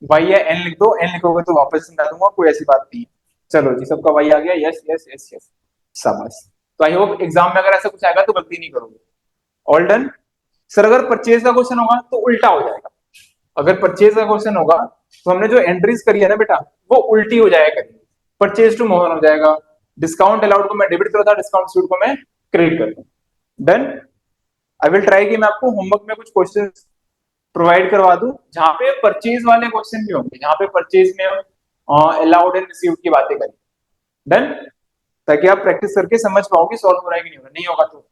वाई या एन लिख दो, एन लिखोगे तो वापस समझा दूंगा, कोई ऐसी बात नहीं। चलो जी, सबका वाई आ गया, यस यस यस यस, शाबाश। तो आई होप एग्जाम में अगर ऐसा कुछ आएगा तो गलती नहीं करोगे। All done. सर अगर परचेज का क्वेश्चन होगा तो उल्टा हो जाएगा। अगर परचेज का क्वेश्चन होगा तो हमने जो एंट्रीज करी है ना बेटा वो उल्टी हो जाएगा, परचेज टू मोहन हो जाएगा, डिस्काउंट अलाउड को मैं डेबिट कर था, डिस्काउंट सूट को मैं क्रेडिट कर दूं। डन। आई विल ट्राई कि मैं आपको होमवर्क में कुछ क्वेश्चन प्रोवाइड करवा दूं जहां पे परचेज वाले क्वेश्चन भी होंगे, जहां पे परचेज में अलाउड एंड रिसीव्ड की बातें करें। डन, ताकि आप प्रैक्टिस करके समझ पाओ कि सॉल्व हो रहा है कि नहीं हो रहा, नहीं होगा तो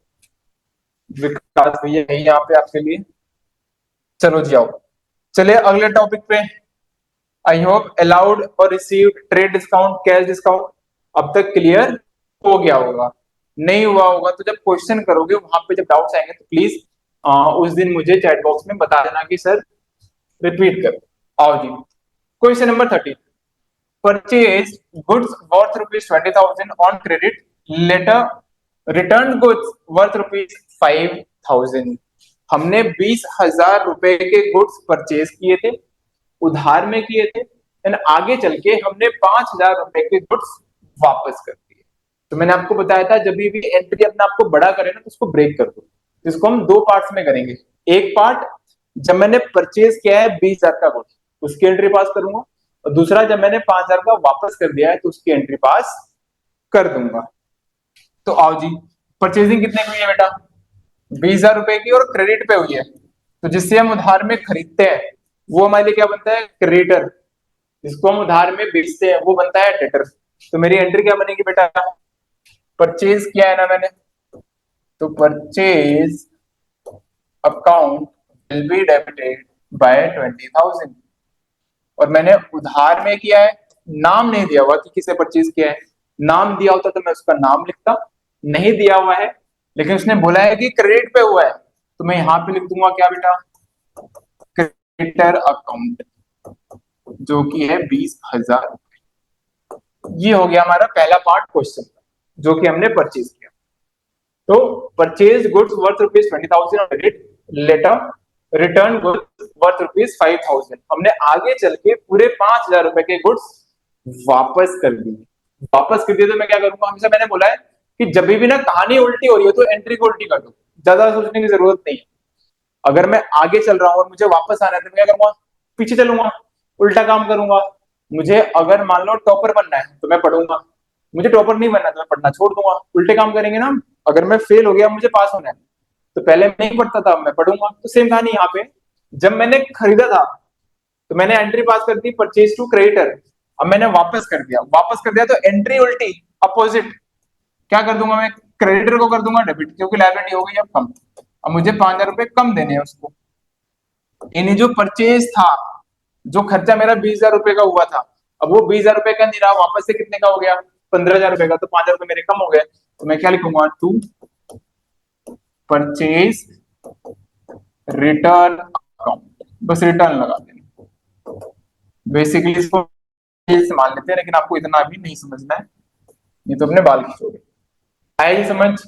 विकास भैया है यहाँ पे आपके लिए। चलो जी आओ, चलिए अगले टॉपिक पे। आई होप अलाउड और received, trade discount, cash discount अब तक क्लियर हो गया होगा। नहीं हुआ होगा तो जब क्वेश्चन करोगे वहां पे जब डाउट्स आएंगे तो प्लीज उस दिन मुझे चैट बॉक्स में बता देना कि सर रिपीट करो। आओ जी, question number 13। Purchase goods worth ₹20,000 on credit, later return goods worth ₹5,000। हमने 20,000 रुपए के गुड्स परचेज किए थे, उधार में किए थे, एंड आगे चल के हमने 5,000 रुपए के गुड्स वापस कर दिए। तो मैंने आपको बताया था जब भी एंट्री अपने आप को बड़ा करे ना तो उसको ब्रेक कर दो। इसको हम दो पार्ट्स में करेंगे। एक पार्ट जब मैंने परचेज किया है 20,000 का गुड्स, उसकी एंट्री पास करूंगा, और दूसरा जब मैंने 5,000 का वापस कर दिया है तो उसकी एंट्री पास कर दूंगा। तो आओ जी, परचेजिंग कितने की हुई है बेटा? 20,000 रुपए की, और क्रेडिट पे हुई है। तो जिससे हम उधार में खरीदते हैं वो हमारे लिए क्या बनता है? क्रेडिटर। जिसको हम उधार में बेचते हैं वो बनता है डेटर। तो मेरी एंट्री क्या बनेगी बेटा? परचेज किया है ना मैंने, तो purchase account will be debited bye 20,000। और मैंने उधार में किया है, नाम नहीं दिया हुआ कि किसे परचेज किया है। नाम दिया होता तो मैं उसका नाम लिखता, नहीं दिया हुआ है, लेकिन उसने बोला है कि क्रेडिट पे हुआ है, तो मैं यहाँ पे लिख दूंगा क्या बेटा, क्रेडिटर अकाउंट, जो कि है 20,000। ये हो गया हमारा पहला पार्ट क्वेश्चन का, जो कि हमने परचेज किया। तो purchase goods worth rupees 20,000 on credit, later return goods worth rupees 5,000। हमने आगे चल के पूरे 5,000 रुपए के गुड्स वापस कर दिए। वापस कर दिए तो मैं क्या करूंगा, हमेशा मैंने बोला है कि जब भी ना कहानी उल्टी हो रही हो तो एंट्री को उल्टी कर दो, ज्यादा सोचने की जरूरत नहीं है। अगर मैं आगे चल रहा हूँ और मुझे वापस आना है तो मैं क्या करूंगा, पीछे चलूंगा, उल्टा काम करूंगा। मुझे अगर मान लो टॉपर बनना है तो मैं पढ़ूंगा, मुझे टॉपर नहीं बनना तो मैं पढ़ना छोड़ दूंगा। उल्टे काम करेंगे ना। अगर मैं फेल हो गया, मुझे पास होना है, तो पहले मैं नहीं पढ़ता था, मैं पढ़ूंगा। तो सेम कहानी यहाँ पे, जब मैंने खरीदा था तो मैंने एंट्री पास कर दी परचेज टू क्रेडिटर, अब मैंने वापस कर दिया, वापस कर दिया तो एंट्री उल्टी, अपोजिट। क्या कर दूंगा मैं, क्रेडिटर को कर दूंगा डेबिट, क्योंकि लायबिलिटी हो गई अब कम। अब मुझे 5,000 रुपए कम देने हैं उसको। यानी जो परचेज था, जो खर्चा मेरा 20,000 रुपए का हुआ था, अब वो 20,000 रुपए का नहीं रहा, वापस से कितने का हो गया, 15,000 रुपए का। तो 5,000 रुपए मेरे कम हो गए, तो मैं क्या लिखूंगा, टू परचेज रिटर्न अकाउंट, बस रिटर्न लगा देना। बेसिकली इसको से मान लेते हैं, लेकिन आपको इतना भी नहीं समझना है, नहीं तो अपने बाल खींचोगे। आया ये समझ।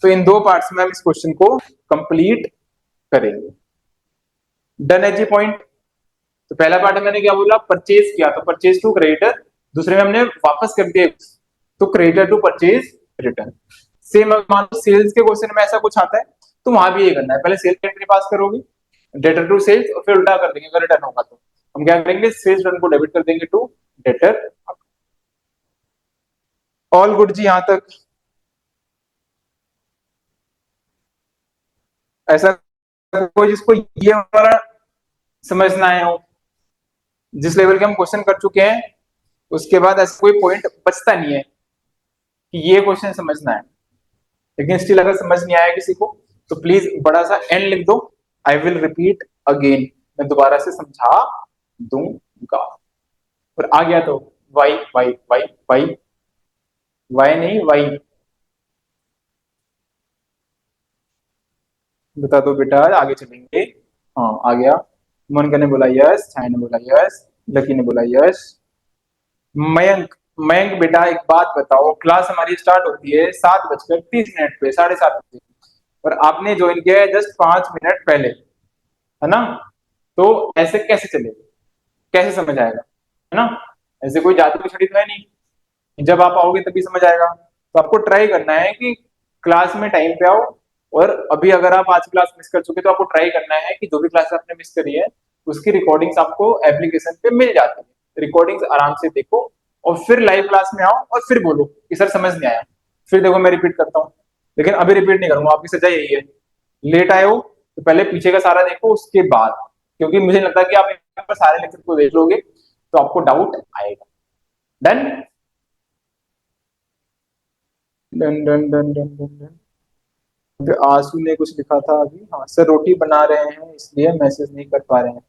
तो इन दो पार्ट्स में हम इस क्वेश्चन को कंप्लीट करेंगे। डन है जी पॉइंट। तो पहला पार्ट मैंने क्या बोला, परचेज किया तो परचेज टू क्रेडिटर, दूसरे में हमने वापस कर दिया तो creditor to purchase return. Same मान लो सेल्स के क्वेश्चन में ऐसा कुछ आता है तो वहां भी ये करना है, पहले सेल्स एंट्री पास करोगे, डेटर टू सेल्स, और फिर उल्टा कर देंगे अगर रिटर्न होगा तो। हम क्या करेंगे, सेल्स रिटर्न को डेबिट कर देंगे टू डेटर। ऑल गुड जी, यहां तक ऐसा कोई जिसको ये वाला समझना है हो, जिस लेवल के हम क्वेश्चन कर चुके हैं उसके बाद ऐसा कोई पॉइंट बचता नहीं है कि ये क्वेश्चन समझना है। लेकिन स्टिल अगर समझ नहीं आया किसी को तो प्लीज बड़ा सा एन लिख दो, आई विल रिपीट अगेन, मैं दोबारा से समझा दूंगा। और आ गया तो why why why why, why नहीं वाई, बता दो बेटा, आगे चलेंगे। हाँ आ गया। मोनिका ने बोला यस, छाया ने बोला यस, लकी ने बोला यस। मयंक, मयंक बेटा एक बात बताओ, क्लास हमारी स्टार्ट होती है 7:30 पे, 7:30 और आपने ज्वाइन किया है जस्ट 5 मिनट पहले, है ना। तो ऐसे कैसे चलेगा, कैसे समझ आएगा, है ना। ऐसे कोई जादू की छड़ी तो है नहीं, जब आप आओगे तभी समझ आएगा। तो आपको ट्राई करना है कि क्लास में टाइम पे आओ। और अभी अगर आप आज क्लास मिस कर चुके तो आपको ट्राई करना है कि जो भी क्लास आपने मिस करी है उसकी रिकॉर्डिंग्स आपको एप्लीकेशन पे मिल जाती है, रिकॉर्डिंग्स आराम से देखो और फिर लाइव क्लास में आओ और फिर बोलो कि सर समझ नहीं आया, फिर देखो मैं रिपीट करता हूँ। लेकिन अभी रिपीट नहीं करूंगा, आपकी सजा यही है। लेट आए हो तो पहले पीछे का सारा देखो उसके बाद, क्योंकि मुझे लगता है कि आप यहाँ पर सारे लेक्चर को देख लोगे तो आपको डाउट आएगा। Done done done done done done done. फिर आंसू ने कुछ लिखा था अभी, हाँ सर रोटी बना रहे हैं इसलिए मैसेज नहीं कर पा रहे हैं।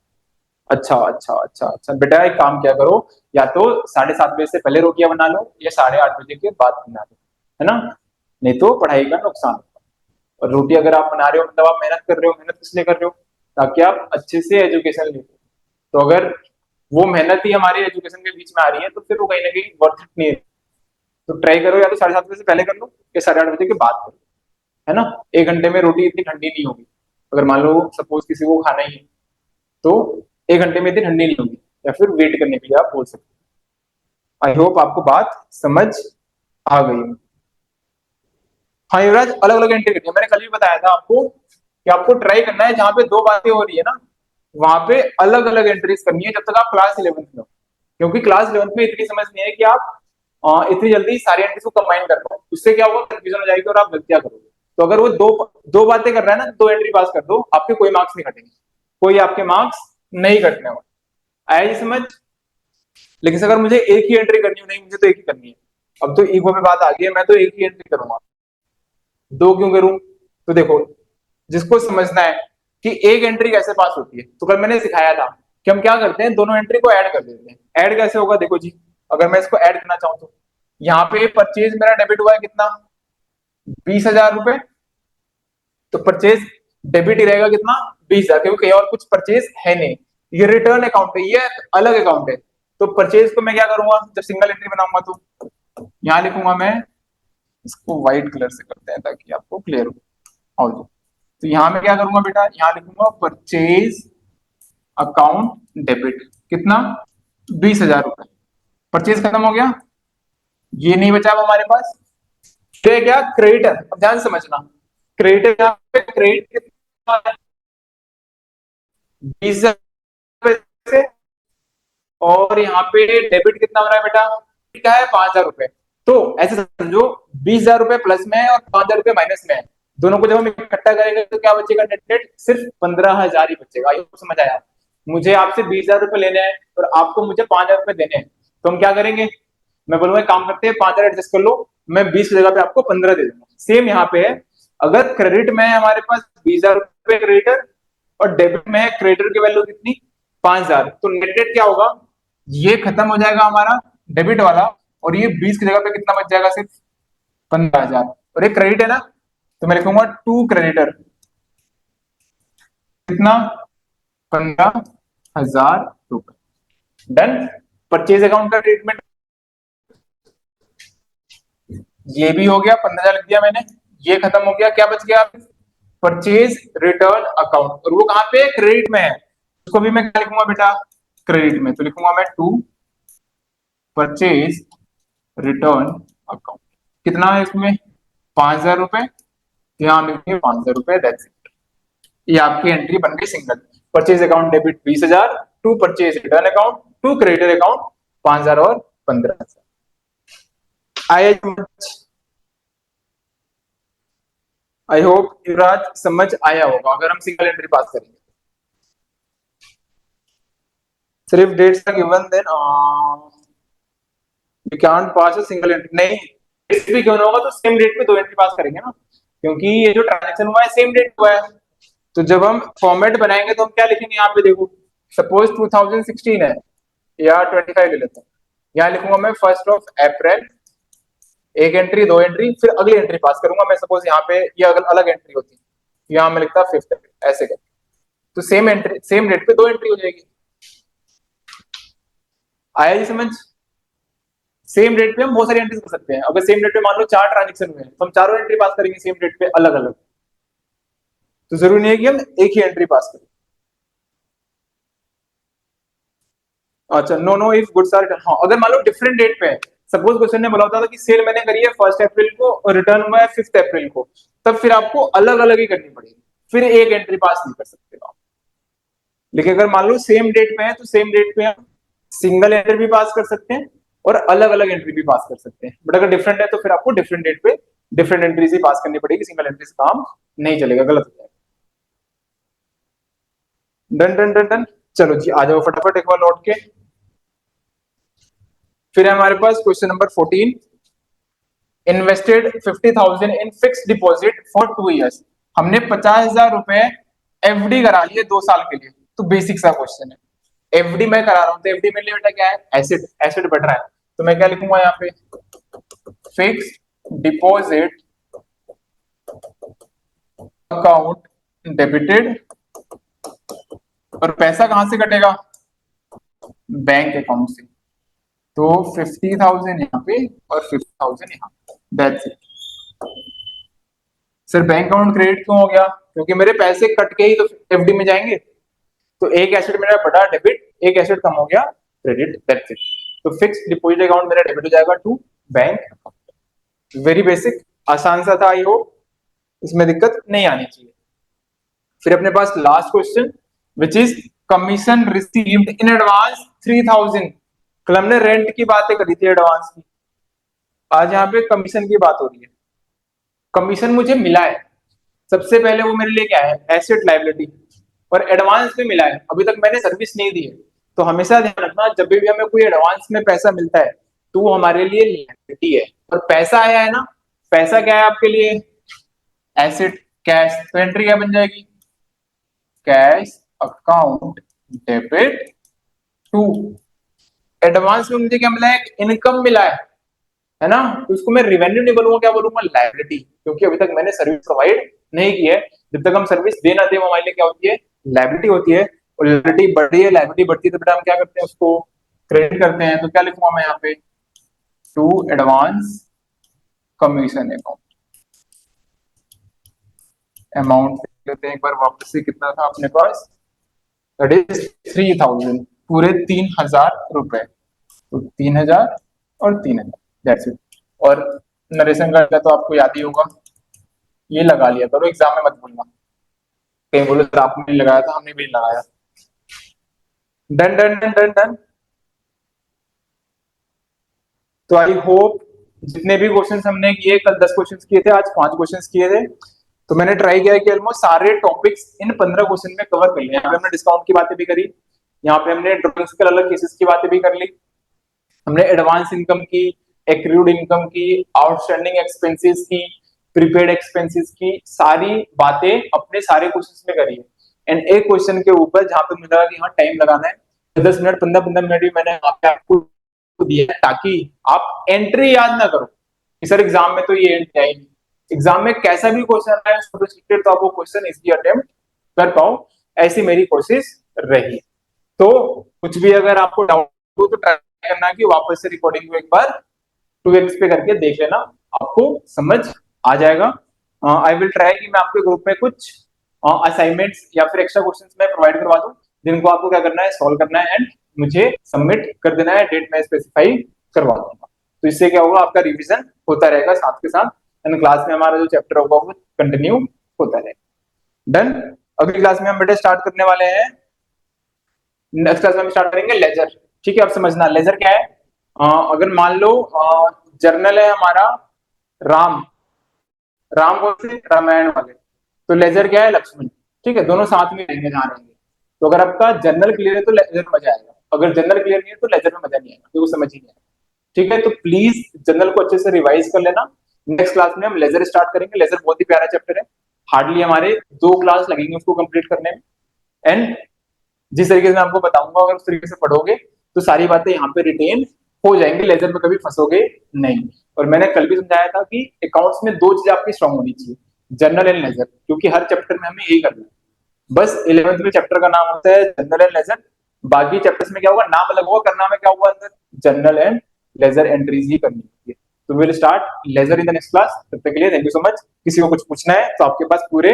अच्छा अच्छा अच्छा अच्छा बेटा, एक काम क्या करो, या तो 7:30 बजे से पहले रोटियां बना लो या 8:30 बजे के बाद बना लो, है ना। नहीं तो पढ़ाई का नुकसान होगा। और रोटी अगर आप बना रहे हो मतलब आप मेहनत कर रहे हो, मेहनत इसलिए कर रहे हो ताकि आप अच्छे से एजुकेशन ले। तो अगर वो मेहनत ही हमारी एजुकेशन के बीच में आ रही है तो फिर वो कहीं ना कहीं वर्थ इट नहीं है। तो ट्राई करो या तो 7:30 बजे से पहले कर लो या 8:30 बजे के बाद कर लो, है ना। 1 घंटे में रोटी इतनी ठंडी नहीं होगी, अगर मान लो सपोज किसी को खाना ही है तो 1 घंटे में इतनी ठंडी नहीं होगी, या फिर वेट करने के लिए आप बोल सकते हो। आई होप आपको बात समझ आ गई। हाँ युवराज, अलग अलग एंट्री करनी है, मैंने कल भी बताया था आपको कि आपको ट्राई करना है जहां पे दो बातें हो रही है ना वहां पे अलग अलग एंट्रीज करनी है जब तक आप क्लास 11th में हो। क्योंकि क्लास 11th में इतनी समझ नहीं है कि आप इतनी जल्दी सारी एंट्रीज को कंबाइन कर पाओ, उससे क्या होगा, कंफ्यूजन हो जाएगी और आप गलतियां करोगे। तो अगर वो दो दो बातें कर रहा है ना, दो एंट्री पास कर दो, आपके कोई मार्क्स नहीं कटेंगे, कोई आपके मार्क्स नहीं कटने वाले। आया जी समझ। लेकिन अगर मुझे एक ही एंट्री करनी हो, नहीं मुझे तो एक ही करनी है, अब तो ईगो में बात आ गई है, मैं तो एक ही एंट्री करूंगा, दो क्यों करूं। तो देखो जिसको समझना है कि एक एंट्री कैसे पास होती है। तो कल मैंने सिखाया था कि हम क्या करते हैं, दोनों एंट्री को ऐड कर देते हैं। ऐड कैसे होगा, देखो जी, अगर मैं इसको ऐड करना चाहूँ तो यहाँ पे परचेज मेरा डेबिट हुआ है कितना, 20,000 रुपए। तो परचेज डेबिट ही रहेगा कितना, 20,000, क्योंकि कहीं और कुछ परचेज है नहीं। ये रिटर्न अकाउंट है, ये अलग अकाउंट है। तो परचेज को मैं क्या करूंगा, जब सिंगल एंट्री बनाऊंगा तो यहाँ लिखूंगा मैं, इसको व्हाइट कलर से करते हैं ताकि आपको क्लियर हो। और तो यहाँ मैं क्या करूंगा बेटा, यहाँ लिखूंगा परचेज अकाउंट डेबिट, कितना, 20,000 रुपए। परचेज खत्म हो गया, ये नहीं बचा अब हमारे पास। तो ये क्या, क्रेडिटर। अब ध्यान से समझना, क्रेडिटर यहाँ पे क्रेडिट कितना है, 20,000 से, और यहाँ पे डेबिट कितना हो रहा है बेटा, क्या है, 5,000 रुपए। तो ऐसे समझो, 20,000 रुपए प्लस में है और 5,000 रुपए माइनस में है। दोनों को जब हम इकट्ठा करेंगे तो क्या बचेगा, नेट नेट सिर्फ 15,000 ही बचेगा। ये समझ आया। मुझे आपसे 20,000 रुपए लेने हैं और आपको मुझे 5,000 रुपए देने हैं, तो हम क्या करेंगे, मैं बोलूंगा काम करते हैं, 5,000 एडजस्ट कर लो, मैं 20 की जगह पे आपको 15 दे दूंगा। सेम यहाँ पे है, अगर क्रेडिट में है हमारे पास 20,000 रुपए क्रेडिटर, और डेबिट में है क्रेडिटर की वैल्यू कितनी, 5,000, तो नेट नेट क्या होगा, ये खत्म हो जाएगा हमारा डेबिट वाला, और ये 20 की जगह पे कितना बच जाएगा, सिर्फ 15,000। और ये क्रेडिट है ना, तो मैं लिखूंगा टू क्रेडिटर, कितना, 15,000 रुपए। डन। परचेज अकाउंट का ट्रीटमेंट ये भी हो गया, 15,000 लिख दिया मैंने, ये खत्म हो गया, क्या बच गया, परचेज रिटर्न अकाउंट, और वो कहां पे, क्रेडिट में है। उसको भी मैं क्या लिखूंगा बेटा, क्रेडिट में, तो लिखूंगा मैं टू परचेज रिटर्न अकाउंट। कितना है इसमें, 5,000 रुपए, यहाँ लिखेंगे 5,000 रुपए, दैट्स इट। ये आपकी एंट्री बन गई single. Purchase account debit 20,000, to purchase return account, to creditor account 5,000 और 15,000। आई आई होप युवराज समझ आया होगा, अगर हम सिंगल एंट्री पास करेंगे। सिर्फ dates are given then we can't pass a single entry, नहीं डेट्स भी क्यों ना होगा, तो सेम डेट पे दो एंट्री पास करेंगे ना, क्योंकि ये जो ट्रांजेक्शन हुआ है सेम डेट हुआ है। तो जब हम फॉर्मेट बनाएंगे तो हम क्या लिखेंगे, यहाँ पे देखो, सपोज 2016 है या 25 ले लेते हैं, यहाँ लिखूंगा मैं 1 अप्रैल, एक एंट्री, दो एंट्री, फिर अगली एंट्री पास करूंगा मैं, सपोज यहाँ पे ये अलग अलग एंट्री होती है, यहाँ मैं लिखता 5 अप्रैल, ऐसे करके। तो सेम एंट्री सेम डेट पे दो एंट्री हो जाएगी। आया जी समझ। सेम डेट पे हम बहुत सारी एंट्रीज कर सकते हैं। अगर सेम डेट पे मान लो 4 ट्रांजेक्शन हुए हैं, तो हम चारों एंट्री पास करेंगे सेम डेट पे अलग अलग। तो जरूरी नहीं है कि हम एक ही एंट्री पास करें। अच्छा, no no if goods are, हाँ अगर मान लो डिफरेंट डेट पे है, सपोज क्वेश्चन ने बोला होता था कि सेल मैंने करी है 1 अप्रैल को और रिटर्न हुआ है 5 अप्रैल को, तब फिर आपको अलग अलग ही करनी पड़ेगी, फिर एक एंट्री पास नहीं कर सकते आप। लेकिन अगर मान लो सेम डेट पे है, तो सेम डेट पे हम सिंगल एंट्री भी पास कर सकते हैं और अलग अलग एंट्री भी पास कर सकते हैं। बट अगर डिफरेंट है तो फिर आपको डिफरेंट डेट पे डिफरेंट एंट्रीज ही पास करनी पड़ेगी, सिंगल एंट्री से काम नहीं चलेगा, गलत हो जाएगा। Done done done done. चलो जी आ जाओ फटाफट एक बार लौट के। फिर है हमारे पास question number 14, invested 50,000 in fix deposit for 2 years. हमने 50,000 रुपए एफडी करा लिए 2 साल के लिए। तो बेसिक सा क्वेश्चन है, एफडी मैं करा रहा हूँ, तो एफडी मेरे लिए बेटा क्या है, एसेट, एसेट बढ़ रहा है। तो मैं क्या लिखूंगा यहाँ पे, फिक्स डिपॉजिट अकाउंट डेबिटेड, और पैसा कहां से कटेगा, बैंक अकाउंट से। तो 50,000 यहाँ पे और 50,000 यहाँ, that's it. Sir bank account credit क्यों हो गया, क्योंकि मेरे पैसे कट के ही तो एफडी में जाएंगे। तो एक एसेट मेरा बढ़ा डेबिट, एक एसेट कम हो गया क्रेडिट, दैट्स इट। तो फिक्स डिपॉजिट अकाउंट मेरा डेबिट हो जाएगा to bank account. Very basic, आसान सा था, आई होप इसमें दिक्कत नहीं आनी चाहिए। फिर अपने पास last question which is commission received in advance 3,000। कल हमने रेंट की बातें करी थी एडवांस की, आज यहाँ पे कमीशन की बात हो रही है। कमीशन मुझे मिला है, सबसे पहले वो मेरे लिए क्या है, एसेट लायबिलिटी, और एडवांस में मिला है, अभी तक मैंने सर्विस नहीं दी है। तो हमेशा ध्यान रखना, जब भी हमें कोई एडवांस में पैसा मिलता है तो वो हमारे लिए लायबिलिटी है, और पैसा आया है ना, पैसा क्या है आपके लिए, एसेट, कैश। तो एंट्री क्या बन जाएगी, cash account debit to, advance में मुझे क्या मिला है, एक इनकम मिला है ना, तो उसको मैं रेवेन्यू नहीं बोलूंगा, क्या बोलूंगा, लायबिलिटी, क्योंकि अभी तक मैंने सर्विस प्रोवाइड नहीं की है। जब तक हम सर्विस दे ना दे वो हमारे लिए क्या होती है, लायबिलिटी होती है। और लायबिलिटी बढ़ रही है, लायबिलिटी बढ़ती है, तो बेटा हम क्या करते हैं, उसको क्रेडिट करते हैं। तो क्या लिखूंगा मैं यहाँ पे, to advance commission account, amount लेते हैं एक बार वापस से, कितना था अपने पास, दैट इज 3000, पूरे 3000 रुपए, तो 3000 और 3000, दैट्स इट। और नरेशन का तो आपको याद ही होगा, ये लगा लिया करो, एग्जाम में मत भूलना, कहीं बोलो सर आपने नहीं लगाया था, हमने भी नहीं लगाया। Done done done done done. तो आई होप जितने भी क्वेश्चंस हमने किए, कल 10 क्वेश्चंस किए थे, आज 5 क्वेश्चंस किए थे, तो मैंने ट्राई किया कि ऑलमोस्ट सारे टॉपिक्स इन 15 क्वेश्चन में कवर कर लिए। यहाँ पे हमने डिस्काउंट की बातें भी करी, यहाँ पे हमने ड्रॉइंग्स के अलग केसेस की बातें भी कर ली, हमने एडवांस इनकम की, एक्रूड इनकम की, आउटस्टैंडिंग एक्सपेंसेस की, प्रीपेड एक्सपेंसेस की, सारी बातें अपने सारे क्वेश्चंस में करी है। एंड एक क्वेश्चन के ऊपर जहां पे मुझे लगा कि हाँ टाइम लगाना है, 10 मिनट 15-15 मिनट भी मैंने आपको दिया है, ताकि आप एंट्री याद ना करो कि सर एग्जाम में तो ये एंट्री आई नहीं। एग्जाम में कैसा भी क्वेश्चन आए तो आप वो क्वेश्चन इजली अटेम्प्ट कर पाओ, ऐसी मेरी कोशिश रही। तो कुछ भी अगर आपको डाउट हो तो ट्राई करना कि वापस से रिकॉर्डिंग को एक बार 2x पे करके देख लेना, आपको समझ आ जाएगा। आई विल ट्राई कि मैं आपके ग्रुप में कुछ असाइनमेंट्स या फिर एक्स्ट्रा क्वेश्चंस मैं प्रोवाइड करवा दूं, जिनको आपको क्या करना है, सॉल्व करना है एंड मुझे सबमिट कर देना है, डेट मैं स्पेसिफाई करवा दूंगा। तो इससे क्या होगा, आपका रिविजन होता रहेगा साथ के साथ, एंड क्लास में हमारा जो चैप्टर होगा वो कंटिन्यू होता रहेगा। डन। अगली क्लास में हम बेटा स्टार्ट करने वाले हैं, नेक्स्ट क्लास में हम स्टार्ट करेंगे लेजर। ठीक है, आप समझना लेजर क्या है। अगर मान लो जर्नल है हमारा राम, राम कौन से, रामायण वाले, तो लेजर क्या है, लक्ष्मण। ठीक है, दोनों साथ में रहेंगे जहां रहेंगे। तो अगर आपका जर्नल क्लियर है तो लेजर में मजा आएगा, अगर जर्नल क्लियर नहीं है तो लेजर में मजा नहीं आएगा, क्योंकि समझ ही नहीं आएगा। ठीक है, तो प्लीज जर्नल को अच्छे से रिवाइज कर लेना। नेक्स्ट क्लास में हम लेजर स्टार्ट करेंगे। लेजर बहुत ही प्यारा चैप्टर है, हार्डली हमारे 2 क्लास लगेंगे उसको कंप्लीट करने में। एंड जिस तरीके से मैं आपको बताऊंगा, अगर उस तरीके से पढ़ोगे तो सारी बातें यहाँ पे रिटेन हो जाएंगी, लेजर में कभी फंसोगे नहीं। और मैंने कल भी समझाया था कि अकाउंट्स में 2 चीजें आपकी स्ट्रांग होनी चाहिए, जर्नल एंड लेजर, क्योंकि हर चैप्टर में हमें यही करना है। बस 11th में चैप्टर का नाम होता है जर्नल एंड लेजर, बाकी चैप्टर्स में क्या होगा, नाम अलग होगा, करना में क्या होगा, अंदर जर्नल एंड लेजर एंट्रीज ही करनी होगी। तो will start ledger in the next class. तब तक के लिए थैंक यू सो मच। किसी को कुछ पूछना है तो आपके पास पूरे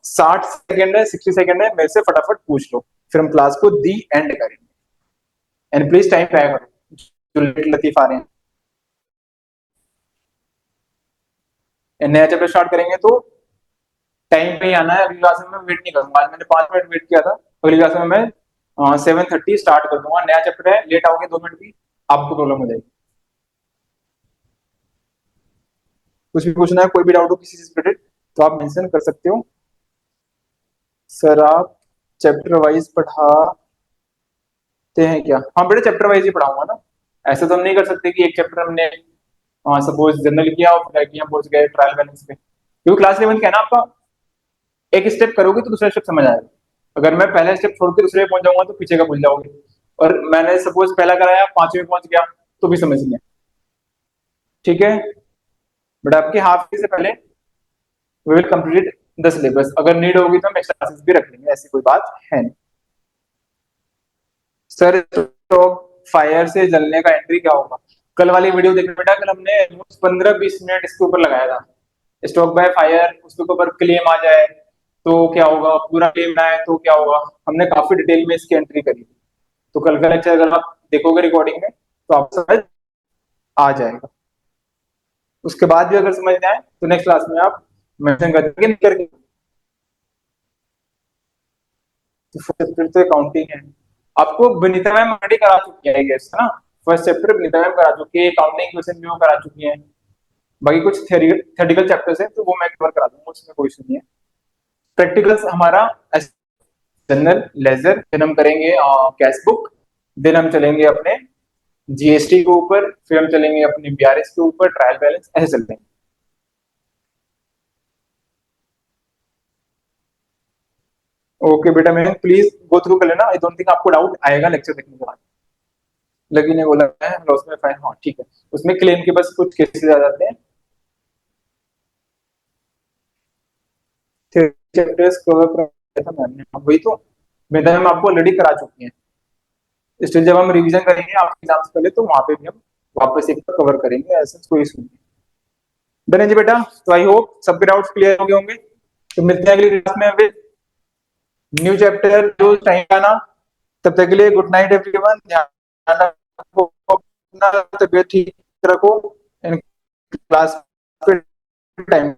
60 सेकेंड है, 60 सेकेंड है, मेरे से फटाफट पूछ लो, फिर हम क्लास को दी एंड करेंगे। एंड प्लीज टाइम पे आया करो, जो लेट लतीफ आ रहे हैं। नया चैप्टर स्टार्ट करेंगे तो टाइम पे ही आना है, अगली क्लास में मैं वेट नहीं करूंगा। आज मैंने 5 मिनट वेट किया था, अगली क्लास में मैं 7:30 स्टार्ट कर दूंगा। नया चैप्टर है, लेट आओगे 2 मिनट भी आपको प्रॉब्लम हो जाएगी। कुछ भी पूछना है, कोई भी डाउट हो किसी चीज रिलेटेड तो आप मेंशन कर सकते हो। सर आप चैप्टर वाइज पढ़ाते हैं क्या? हाँ बेटा, चैप्टर वाइज ही पढ़ाऊंगा ना, ऐसा तो हम नहीं कर सकते कि एक चैप्टर हमने सपोज जनरल किया और फिर हम पहुंच गए ट्रायल बैलेंस पे, क्योंकि क्लास 11 क्या है ना, आपका एक स्टेप करोगे तो दूसरा स्टेप समझ आएगा। अगर मैं पहला स्टेप छोड़ के दूसरे पे पहुंच जाऊंगा तो पीछे का भूल जाओगे, और मैंने सपोज पहला कराया 5वें पहुंच गया तो भी समझ लिया। ठीक है, बट आपके हाफ से पहले we will complete the syllabus, अगर नीड होगी तो हम एक्स्ट्रा क्लासेस भी रख लेंगे, ऐसी कोई बात है नहीं। सर स्टोव फायर से जलने का एंट्री क्या होगा? कल वाली वीडियो देखने बेटा, कल हमने 15-20 मिनट इसके ऊपर लगाया था। स्टॉक बाय फायर, उसके ऊपर क्लेम आ जाए तो क्या होगा, पूरा क्लेम ना आए तो क्या होगा, हमने काफी डिटेल में इसकी एंट्री करी। तो कल का लेक्चर अगर आप देखोगे रिकॉर्डिंग में तो आपको समझ आ जाएगा। उसके बाद भी अगर समझ ना आए तो नेक्स्ट क्लास में आप मेंशन कर देंगे करके। तो फिर तो अकाउंटिंग है, आपको विनीता मैम ऑलरेडी करा चुकी है गेस ना, फर्स्ट चैप्टर विनीता मैम करा चुकी है, अकाउंटिंग क्वेश्चन भी वो करा चुकी है। बाकी कुछ थ्योरेटिकल चैप्टर्स है तो वो मैं कवर करा दूंगा, उसमें कोई इशू नहीं है। प्रैक्टिकल्स हमारा जनरल लेजर, फिर हम करेंगे कैश बुक, देन हम चलेंगे अपने जीएसटी के ऊपर, फिर हम चलेंगे अपने बीआरएस के ऊपर, ट्रायल बैलेंस, ऐसे चलते हैं। ओके बेटा, मैं प्लीज गो थ्रू कर लेना। आई डोंट थिंक आपको डाउट आएगा लेक्चर देखने के बाद। लगी ने बोला है लॉस में फाइन, हाँ ठीक है। उसमें क्लेम के बस कुछ केसेस आ जाते हैं। चैप्टर्स कवर किया था मैम ने, हाँ, वही तो मैडम आपको ऑलरेडी करा चुकी हैं। स्टिल जब हम रिवीजन करेंगे आपके एग्जाम्स पहले, तो वहां पे भी हम वापस एक बार कवर करेंगे, ऐसा कोई इशू नहीं। डन है जी बेटा। तो आई होप सबके डाउट्स क्लियर हो गए होंगे। तो मिलते हैं अगली क्लास में फिर न्यू चैप्टर जो टाइम का ना। तब तक के लिए गुड नाइट एवरीवन, ध्यान रखो अपना, तबीयत ठीक रखो, क्लास पे टाइम